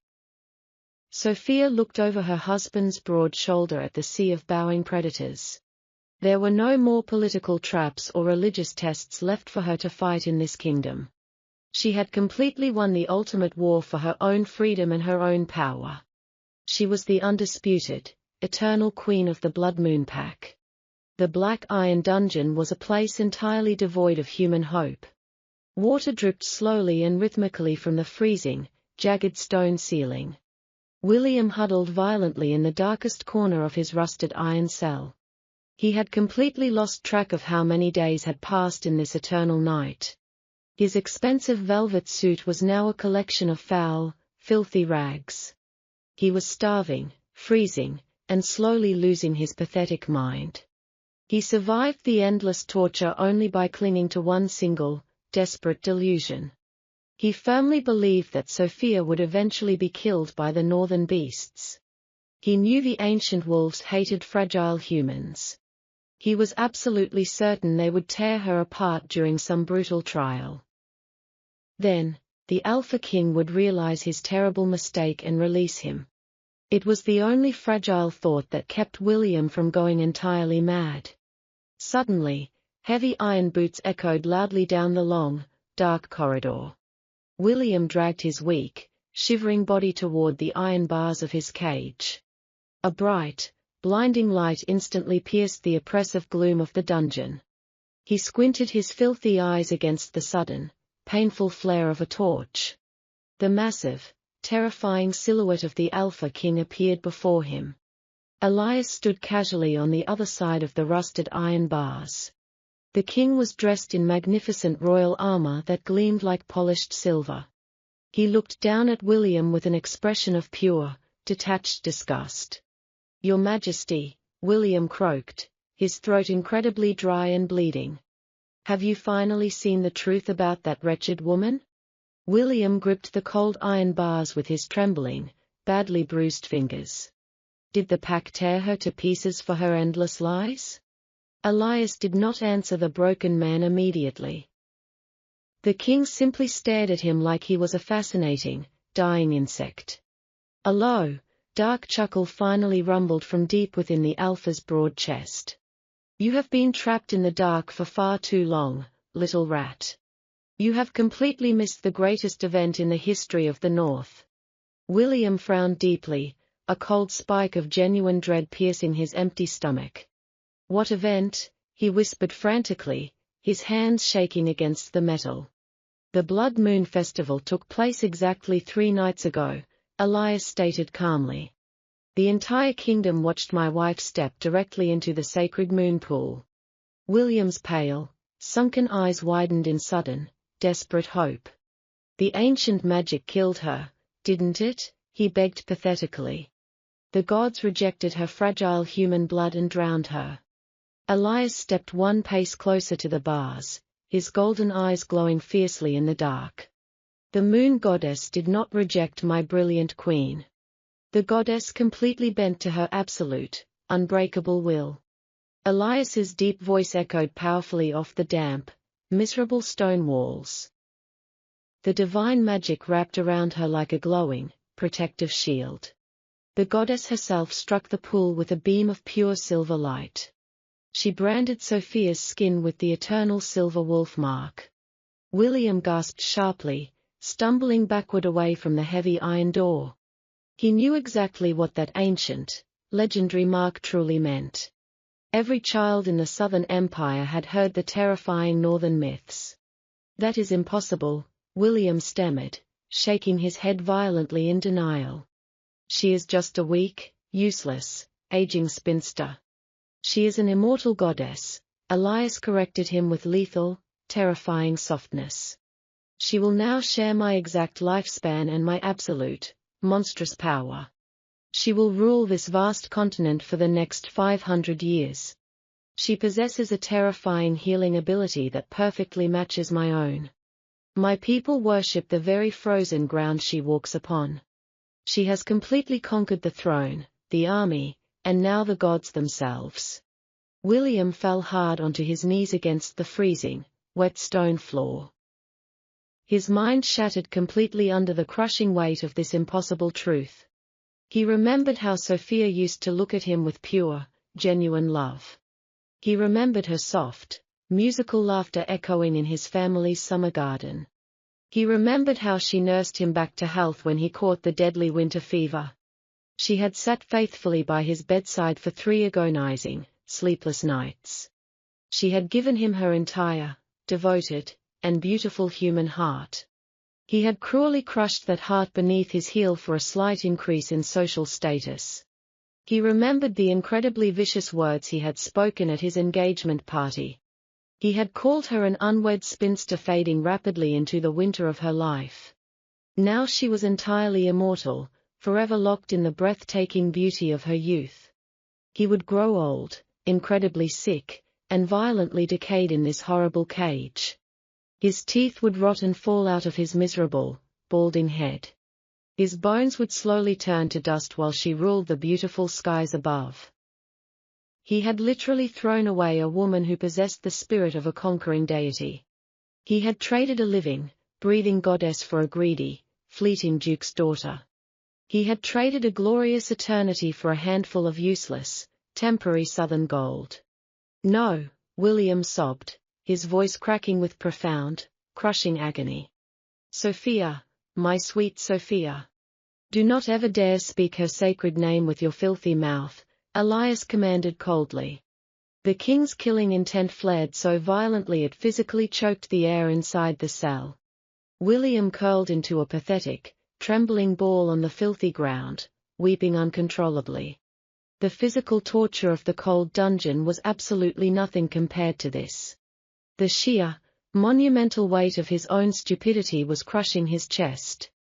B: Sophia looked over her husband's broad shoulder at the sea of bowing predators. There were no more political traps or religious tests left for her to fight in this kingdom. She had completely won the ultimate war for her own freedom and her own power. She was the undisputed, eternal queen of the Blood Moon Pack. The Black Iron Dungeon was a place entirely devoid of human hope. Water dripped slowly and rhythmically from the freezing, jagged stone ceiling. William huddled violently in the darkest corner of his rusted iron cell. He had completely lost track of how many days had passed in this eternal night. His expensive velvet suit was now a collection of foul, filthy rags. He was starving, freezing, and slowly losing his pathetic mind. He survived the endless torture only by clinging to one single, desperate delusion. He firmly believed that Sophia would eventually be killed by the northern beasts. He knew the ancient wolves hated fragile humans. He was absolutely certain they would tear her apart during some brutal trial. Then, the Alpha King would realize his terrible mistake and release him. It was the only fragile thought that kept William from going entirely mad. Suddenly, heavy iron boots echoed loudly down the long, dark corridor. William dragged his weak, shivering body toward the iron bars of his cage. A bright, blinding light instantly pierced the oppressive gloom of the dungeon. He squinted his filthy eyes against the sudden, painful flare of a torch. The massive, terrifying silhouette of the Alpha King appeared before him. Elias stood casually on the other side of the rusted iron bars. The king was dressed in magnificent royal armor that gleamed like polished silver. He looked down at William with an expression of pure, detached disgust. "Your Majesty," William croaked, his throat incredibly dry and bleeding. "Have you finally seen the truth about that wretched woman?" William gripped the cold iron bars with his trembling, badly bruised fingers. "Did the pack tear her to pieces for her endless lies?" Elias did not answer the broken man immediately. The king simply stared at him like he was a fascinating, dying insect. A low, dark chuckle finally rumbled from deep within the Alpha's broad chest. "You have been trapped in the dark for far too long, little rat. You have completely missed the greatest event in the history of the North." William frowned deeply, a cold spike of genuine dread piercing his empty stomach. "What event?" he whispered frantically, his hands shaking against the metal. The Blood Moon Festival took place exactly 3 nights ago, Elias stated calmly. The entire kingdom watched my wife step directly into the sacred moon pool. William's pale, sunken eyes widened in sudden, desperate hope. The ancient magic killed her, didn't it? He begged pathetically. The gods rejected her fragile human blood and drowned her. Elias stepped 1 pace closer to the bars, his golden eyes glowing fiercely in the dark. The moon goddess did not reject my brilliant queen. The goddess completely bent to her absolute, unbreakable will. Elias's deep voice echoed powerfully off the damp, miserable stone walls. The divine magic wrapped around her like a glowing, protective shield. The goddess herself struck the pool with a beam of pure silver light. She branded Sophia's skin with the eternal silver wolf mark. William gasped sharply, stumbling backward away from the heavy iron door. He knew exactly what that ancient, legendary mark truly meant. Every child in the Southern Empire had heard the terrifying northern myths. That is impossible, William stammered, shaking his head violently in denial. She is just a weak, useless, aging spinster. She is an immortal goddess, Elias corrected him with lethal, terrifying softness. She will now share my exact lifespan and my absolute, monstrous power. She will rule this vast continent for the next 500 years. She possesses a terrifying healing ability that perfectly matches my own. My people worship the very frozen ground she walks upon. She has completely conquered the throne, the army, and now the gods themselves. William fell hard onto his knees against the freezing, wet stone floor. His mind shattered completely under the crushing weight of this impossible truth. He remembered how Sophia used to look at him with pure, genuine love. He remembered her soft, musical laughter echoing in his family's summer garden. He remembered how she nursed him back to health when he caught the deadly winter fever. She had sat faithfully by his bedside for 3 agonizing, sleepless nights. She had given him her entire, devoted, and beautiful human heart. He had cruelly crushed that heart beneath his heel for a slight increase in social status. He remembered the incredibly vicious words he had spoken at his engagement party. He had called her an unwed spinster fading rapidly into the winter of her life. Now she was entirely immortal, forever locked in the breathtaking beauty of her youth. He would grow old, incredibly sick, and violently decayed in this horrible cage. His teeth would rot and fall out of his miserable, balding head. His bones would slowly turn to dust while she ruled the beautiful skies above. He had literally thrown away a woman who possessed the spirit of a conquering deity. He had traded a living, breathing goddess for a greedy, fleeting duke's daughter. He had traded a glorious eternity for a handful of useless, temporary southern gold. No, William sobbed, his voice cracking with profound, crushing agony. Sophia, my sweet Sophia. Do not ever dare speak her sacred name with your filthy mouth, Elias commanded coldly. The king's killing intent flared so violently it physically choked the air inside the cell. William curled into a pathetic, trembling ball on the filthy ground, weeping uncontrollably. The physical torture of the cold dungeon was absolutely nothing compared to this. The sheer, monumental weight of his own stupidity was crushing his chest.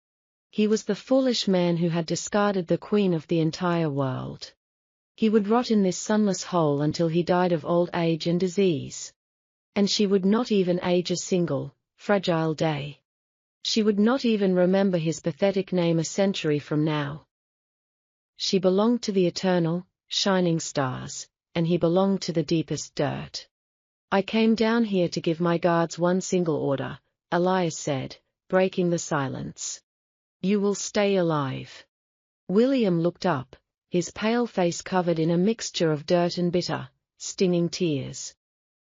B: He was the foolish man who had discarded the queen of the entire world. He would rot in this sunless hole until he died of old age and disease. And she would not even age a single, fragile day. She would not even remember his pathetic name a century from now. She belonged to the eternal, shining stars, and he belonged to the deepest dirt. I came down here to give my guards one single order, Elias said, breaking the silence. You will stay alive. William looked up, his pale face covered in a mixture of dirt and bitter, stinging tears.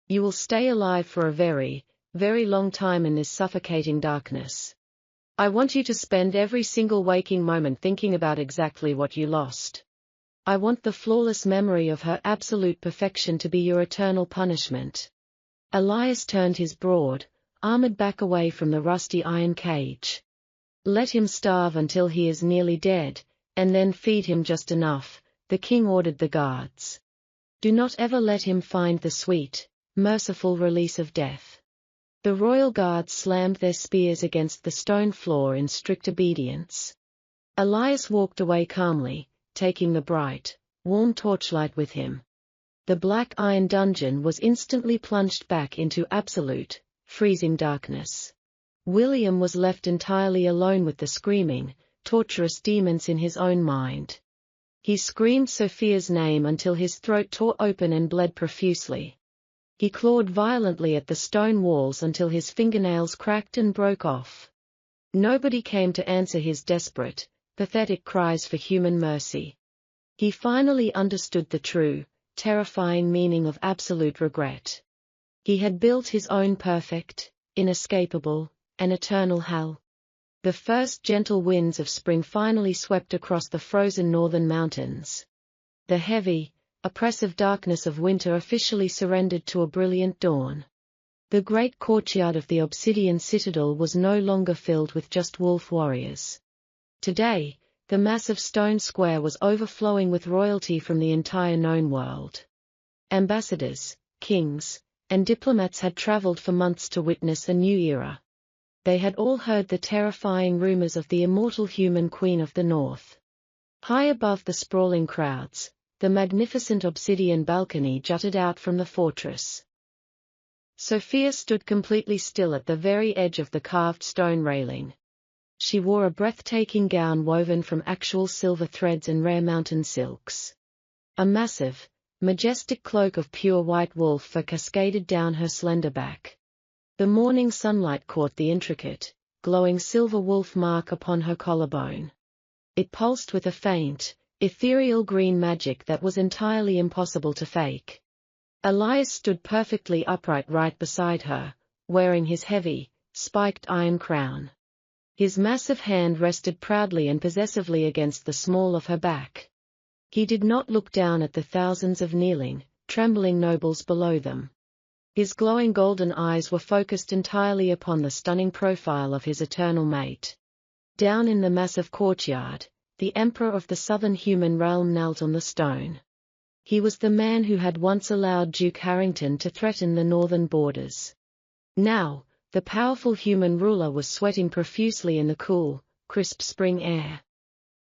B: You will stay alive for a very, very long time in this suffocating darkness. I want you to spend every single waking moment thinking about exactly what you lost. I want the flawless memory of her absolute perfection to be your eternal punishment. Elias turned his broad, armored back away from the rusty iron cage. Let him starve until he is nearly dead, and then feed him just enough, the king ordered the guards. Do not ever let him find the sweet, merciful release of death. The royal guards slammed their spears against the stone floor in strict obedience. Elias walked away calmly, taking the bright, warm torchlight with him. The black iron dungeon was instantly plunged back into absolute, freezing darkness. William was left entirely alone with the screaming, torturous demons in his own mind. He screamed Sophia's name until his throat tore open and bled profusely. He clawed violently at the stone walls until his fingernails cracked and broke off. Nobody came to answer his desperate, pathetic cries for human mercy. He finally understood the true, terrifying meaning of absolute regret. He had built his own perfect, inescapable, and eternal hell. The first gentle winds of spring finally swept across the frozen northern mountains. The heavy, oppressive darkness of winter officially surrendered to a brilliant dawn. The great courtyard of the obsidian citadel was no longer filled with just wolf warriors. Today, the massive stone square was overflowing with royalty from the entire known world. Ambassadors, kings, and diplomats had traveled for months to witness a new era. They had all heard the terrifying rumors of the immortal human queen of the north. High above the sprawling crowds, the magnificent obsidian balcony jutted out from the fortress. Sophia stood completely still at the very edge of the carved stone railing. She wore a breathtaking gown woven from actual silver threads and rare mountain silks. A massive, majestic cloak of pure white wolf fur cascaded down her slender back. The morning sunlight caught the intricate, glowing silver wolf mark upon her collarbone. It pulsed with a faint, ethereal green magic that was entirely impossible to fake. Elias stood perfectly upright right beside her, wearing his heavy, spiked iron crown. His massive hand rested proudly and possessively against the small of her back. He did not look down at the thousands of kneeling, trembling nobles below them. His glowing golden eyes were focused entirely upon the stunning profile of his eternal mate. Down in the massive courtyard, the emperor of the southern human realm knelt on the stone. He was the man who had once allowed Duke Harrington to threaten the northern borders. Now, the powerful human ruler was sweating profusely in the cool, crisp spring air.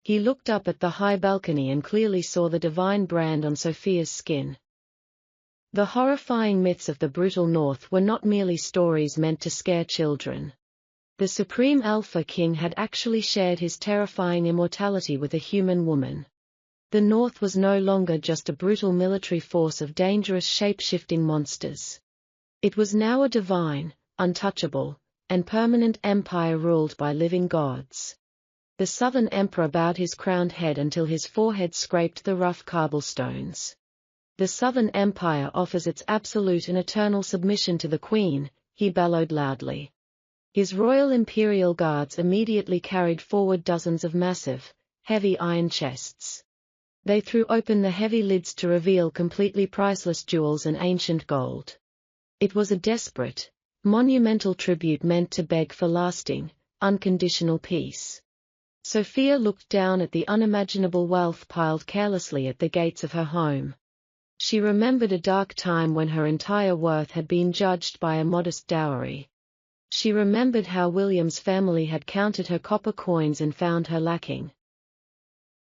B: He looked up at the high balcony and clearly saw the divine brand on Sophia's skin. The horrifying myths of the brutal North were not merely stories meant to scare children. The supreme Alpha King had actually shared his terrifying immortality with a human woman. The North was no longer just a brutal military force of dangerous shape-shifting monsters. It was now a divine, untouchable, and permanent empire ruled by living gods. The Southern Emperor bowed his crowned head until his forehead scraped the rough cobblestones. The Southern Empire offers its absolute and eternal submission to the Queen, he bellowed loudly. His royal imperial guards immediately carried forward dozens of massive, heavy iron chests. They threw open the heavy lids to reveal completely priceless jewels and ancient gold. It was a desperate, monumental tribute meant to beg for lasting, unconditional peace. Sophia looked down at the unimaginable wealth piled carelessly at the gates of her home. She remembered a dark time when her entire worth had been judged by a modest dowry. She remembered how William's family had counted her copper coins and found her lacking.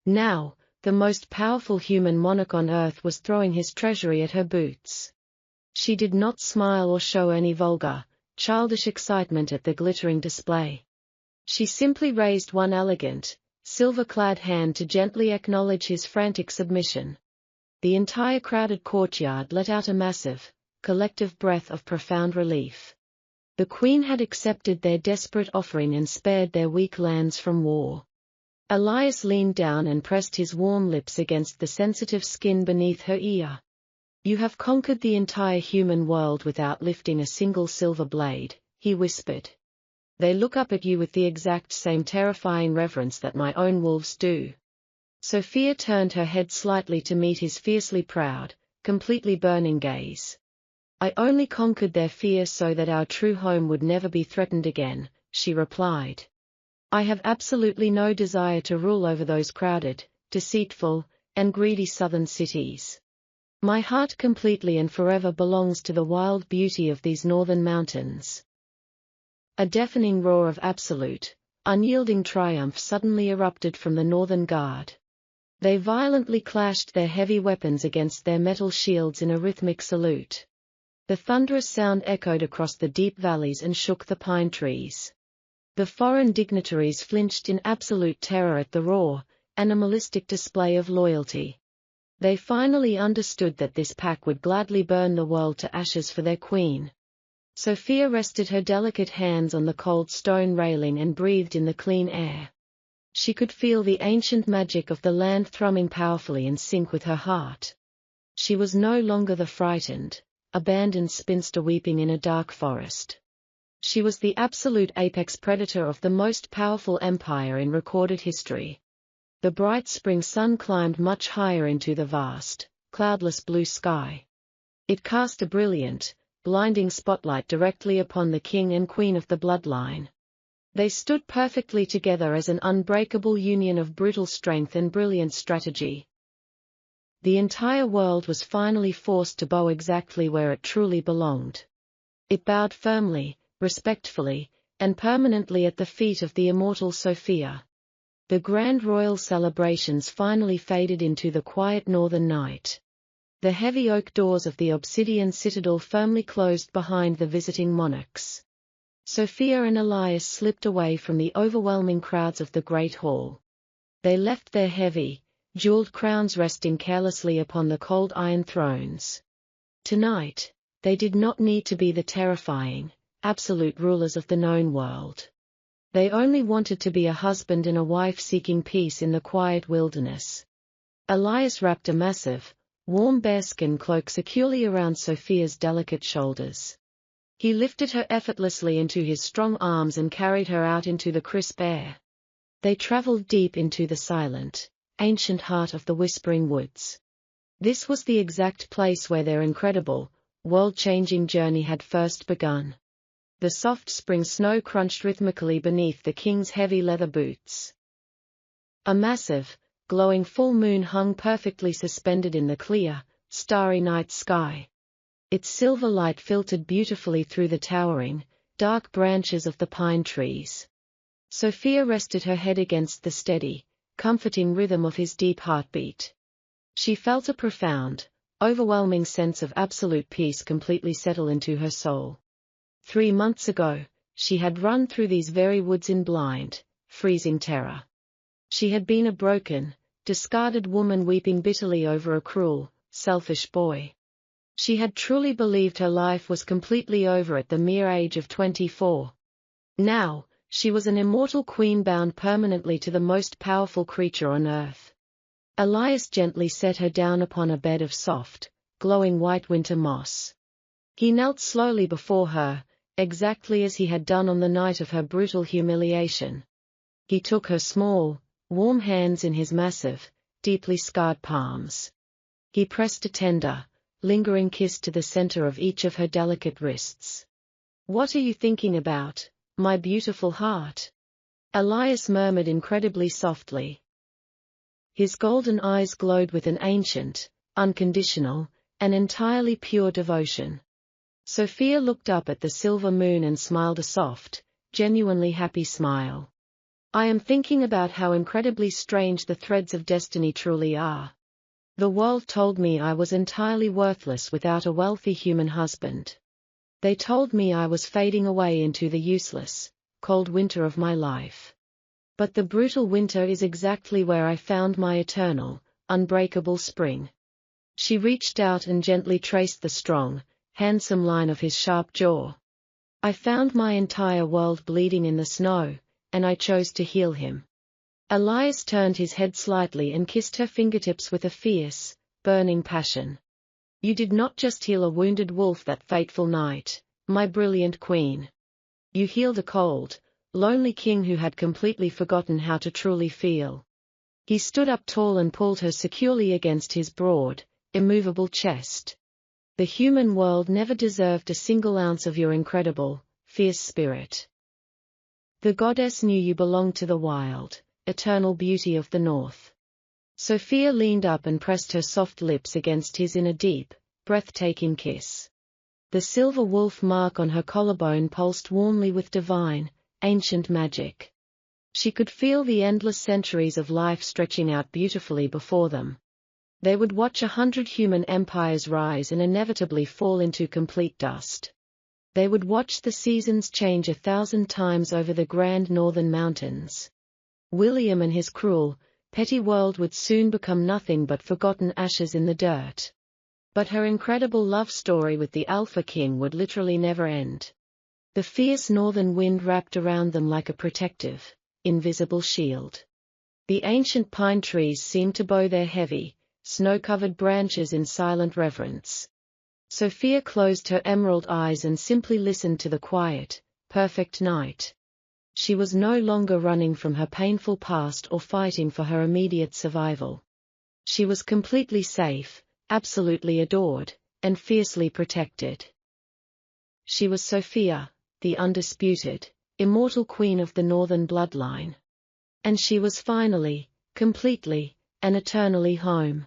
B: Now, the most powerful human monarch on earth was throwing his treasury at her boots. She did not smile or show any vulgar, childish excitement at the glittering display. She simply raised one elegant, silver-clad hand to gently acknowledge his frantic submission. The entire crowded courtyard let out a massive, collective breath of profound relief. The Queen had accepted their desperate offering and spared their weak lands from war. Elias leaned down and pressed his warm lips against the sensitive skin beneath her ear. "You have conquered the entire human world without lifting a single silver blade," he whispered. "They look up at you with the exact same terrifying reverence that my own wolves do." Sophia turned her head slightly to meet his fiercely proud, completely burning gaze. I only conquered their fear so that our true home would never be threatened again, she replied. I have absolutely no desire to rule over those crowded, deceitful, and greedy southern cities. My heart completely and forever belongs to the wild beauty of these northern mountains. A deafening roar of absolute, unyielding triumph suddenly erupted from the northern guard. They violently clashed their heavy weapons against their metal shields in a rhythmic salute. The thunderous sound echoed across the deep valleys and shook the pine trees. The foreign dignitaries flinched in absolute terror at the roar, animalistic display of loyalty. They finally understood that this pack would gladly burn the world to ashes for their queen. Sophia rested her delicate hands on the cold stone railing and breathed in the clean air. She could feel the ancient magic of the land thrumming powerfully in sync with her heart. She was no longer the frightened, abandoned spinster weeping in a dark forest. She was the absolute apex predator of the most powerful empire in recorded history. The bright spring sun climbed much higher into the vast, cloudless blue sky. It cast a brilliant, blinding spotlight directly upon the king and queen of the bloodline. They stood perfectly together as an unbreakable union of brutal strength and brilliant strategy. The entire world was finally forced to bow exactly where it truly belonged. It bowed firmly, respectfully, and permanently at the feet of the immortal Sophia. The grand royal celebrations finally faded into the quiet northern night. The heavy oak doors of the obsidian citadel firmly closed behind the visiting monarchs. Sophia and Elias slipped away from the overwhelming crowds of the great hall. They left their heavy, jeweled crowns resting carelessly upon the cold iron thrones. Tonight, they did not need to be the terrifying, absolute rulers of the known world. They only wanted to be a husband and a wife seeking peace in the quiet wilderness. Elias wrapped a massive, warm bearskin cloak securely around Sophia's delicate shoulders. He lifted her effortlessly into his strong arms and carried her out into the crisp air. They traveled deep into the silent, ancient heart of the Whispering Woods. This was the exact place where their incredible, world-changing journey had first begun. The soft spring snow crunched rhythmically beneath the king's heavy leather boots. A massive, glowing full moon hung perfectly suspended in the clear, starry night sky. Its silver light filtered beautifully through the towering, dark branches of the pine trees. Sophia rested her head against the steady, comforting rhythm of his deep heartbeat. She felt a profound, overwhelming sense of absolute peace completely settle into her soul. 3 months ago, she had run through these very woods in blind, freezing terror. She had been a broken, discarded woman weeping bitterly over a cruel, selfish boy. She had truly believed her life was completely over at the mere age of 24. Now, she was an immortal queen bound permanently to the most powerful creature on earth. Elias gently set her down upon a bed of soft, glowing white winter moss. He knelt slowly before her, exactly as he had done on the night of her brutal humiliation. He took her small, warm hands in his massive, deeply scarred palms. He pressed a tender, lingering kiss to the center of each of her delicate wrists. "What are you thinking about, my beautiful heart?" Elias murmured incredibly softly. His golden eyes glowed with an ancient, unconditional, and entirely pure devotion. Sophia looked up at the silver moon and smiled a soft, genuinely happy smile. "I am thinking about how incredibly strange the threads of destiny truly are. The world told me I was entirely worthless without a wealthy human husband. They told me I was fading away into the useless, cold winter of my life. But the brutal winter is exactly where I found my eternal, unbreakable spring." She reached out and gently traced the strong, handsome line of his sharp jaw. "I found my entire world bleeding in the snow, and I chose to heal him." Elias turned his head slightly and kissed her fingertips with a fierce, burning passion. "You did not just heal a wounded wolf that fateful night, my brilliant queen. You healed a cold, lonely king who had completely forgotten how to truly feel." He stood up tall and pulled her securely against his broad, immovable chest. The human world never deserved a single ounce of your incredible, fierce spirit. The goddess knew you belonged to the wild, eternal beauty of the north. Sophia leaned up and pressed her soft lips against his in a deep, breathtaking kiss. The silver wolf mark on her collarbone pulsed warmly with divine, ancient magic. She could feel the endless centuries of life stretching out beautifully before them. They would watch 100 human empires rise and inevitably fall into complete dust. They would watch the seasons change 1,000 times over the grand northern mountains. William and his cruel, petty world would soon become nothing but forgotten ashes in the dirt. But her incredible love story with the Alpha King would literally never end. The fierce northern wind wrapped around them like a protective, invisible shield. The ancient pine trees seemed to bow their heavy, snow-covered branches in silent reverence. Sophia closed her emerald eyes and simply listened to the quiet, perfect night. She was no longer running from her painful past or fighting for her immediate survival. She was completely safe, absolutely adored, and fiercely protected. She was Sophia, the undisputed, immortal queen of the northern bloodline. And she was finally, completely, and eternally home.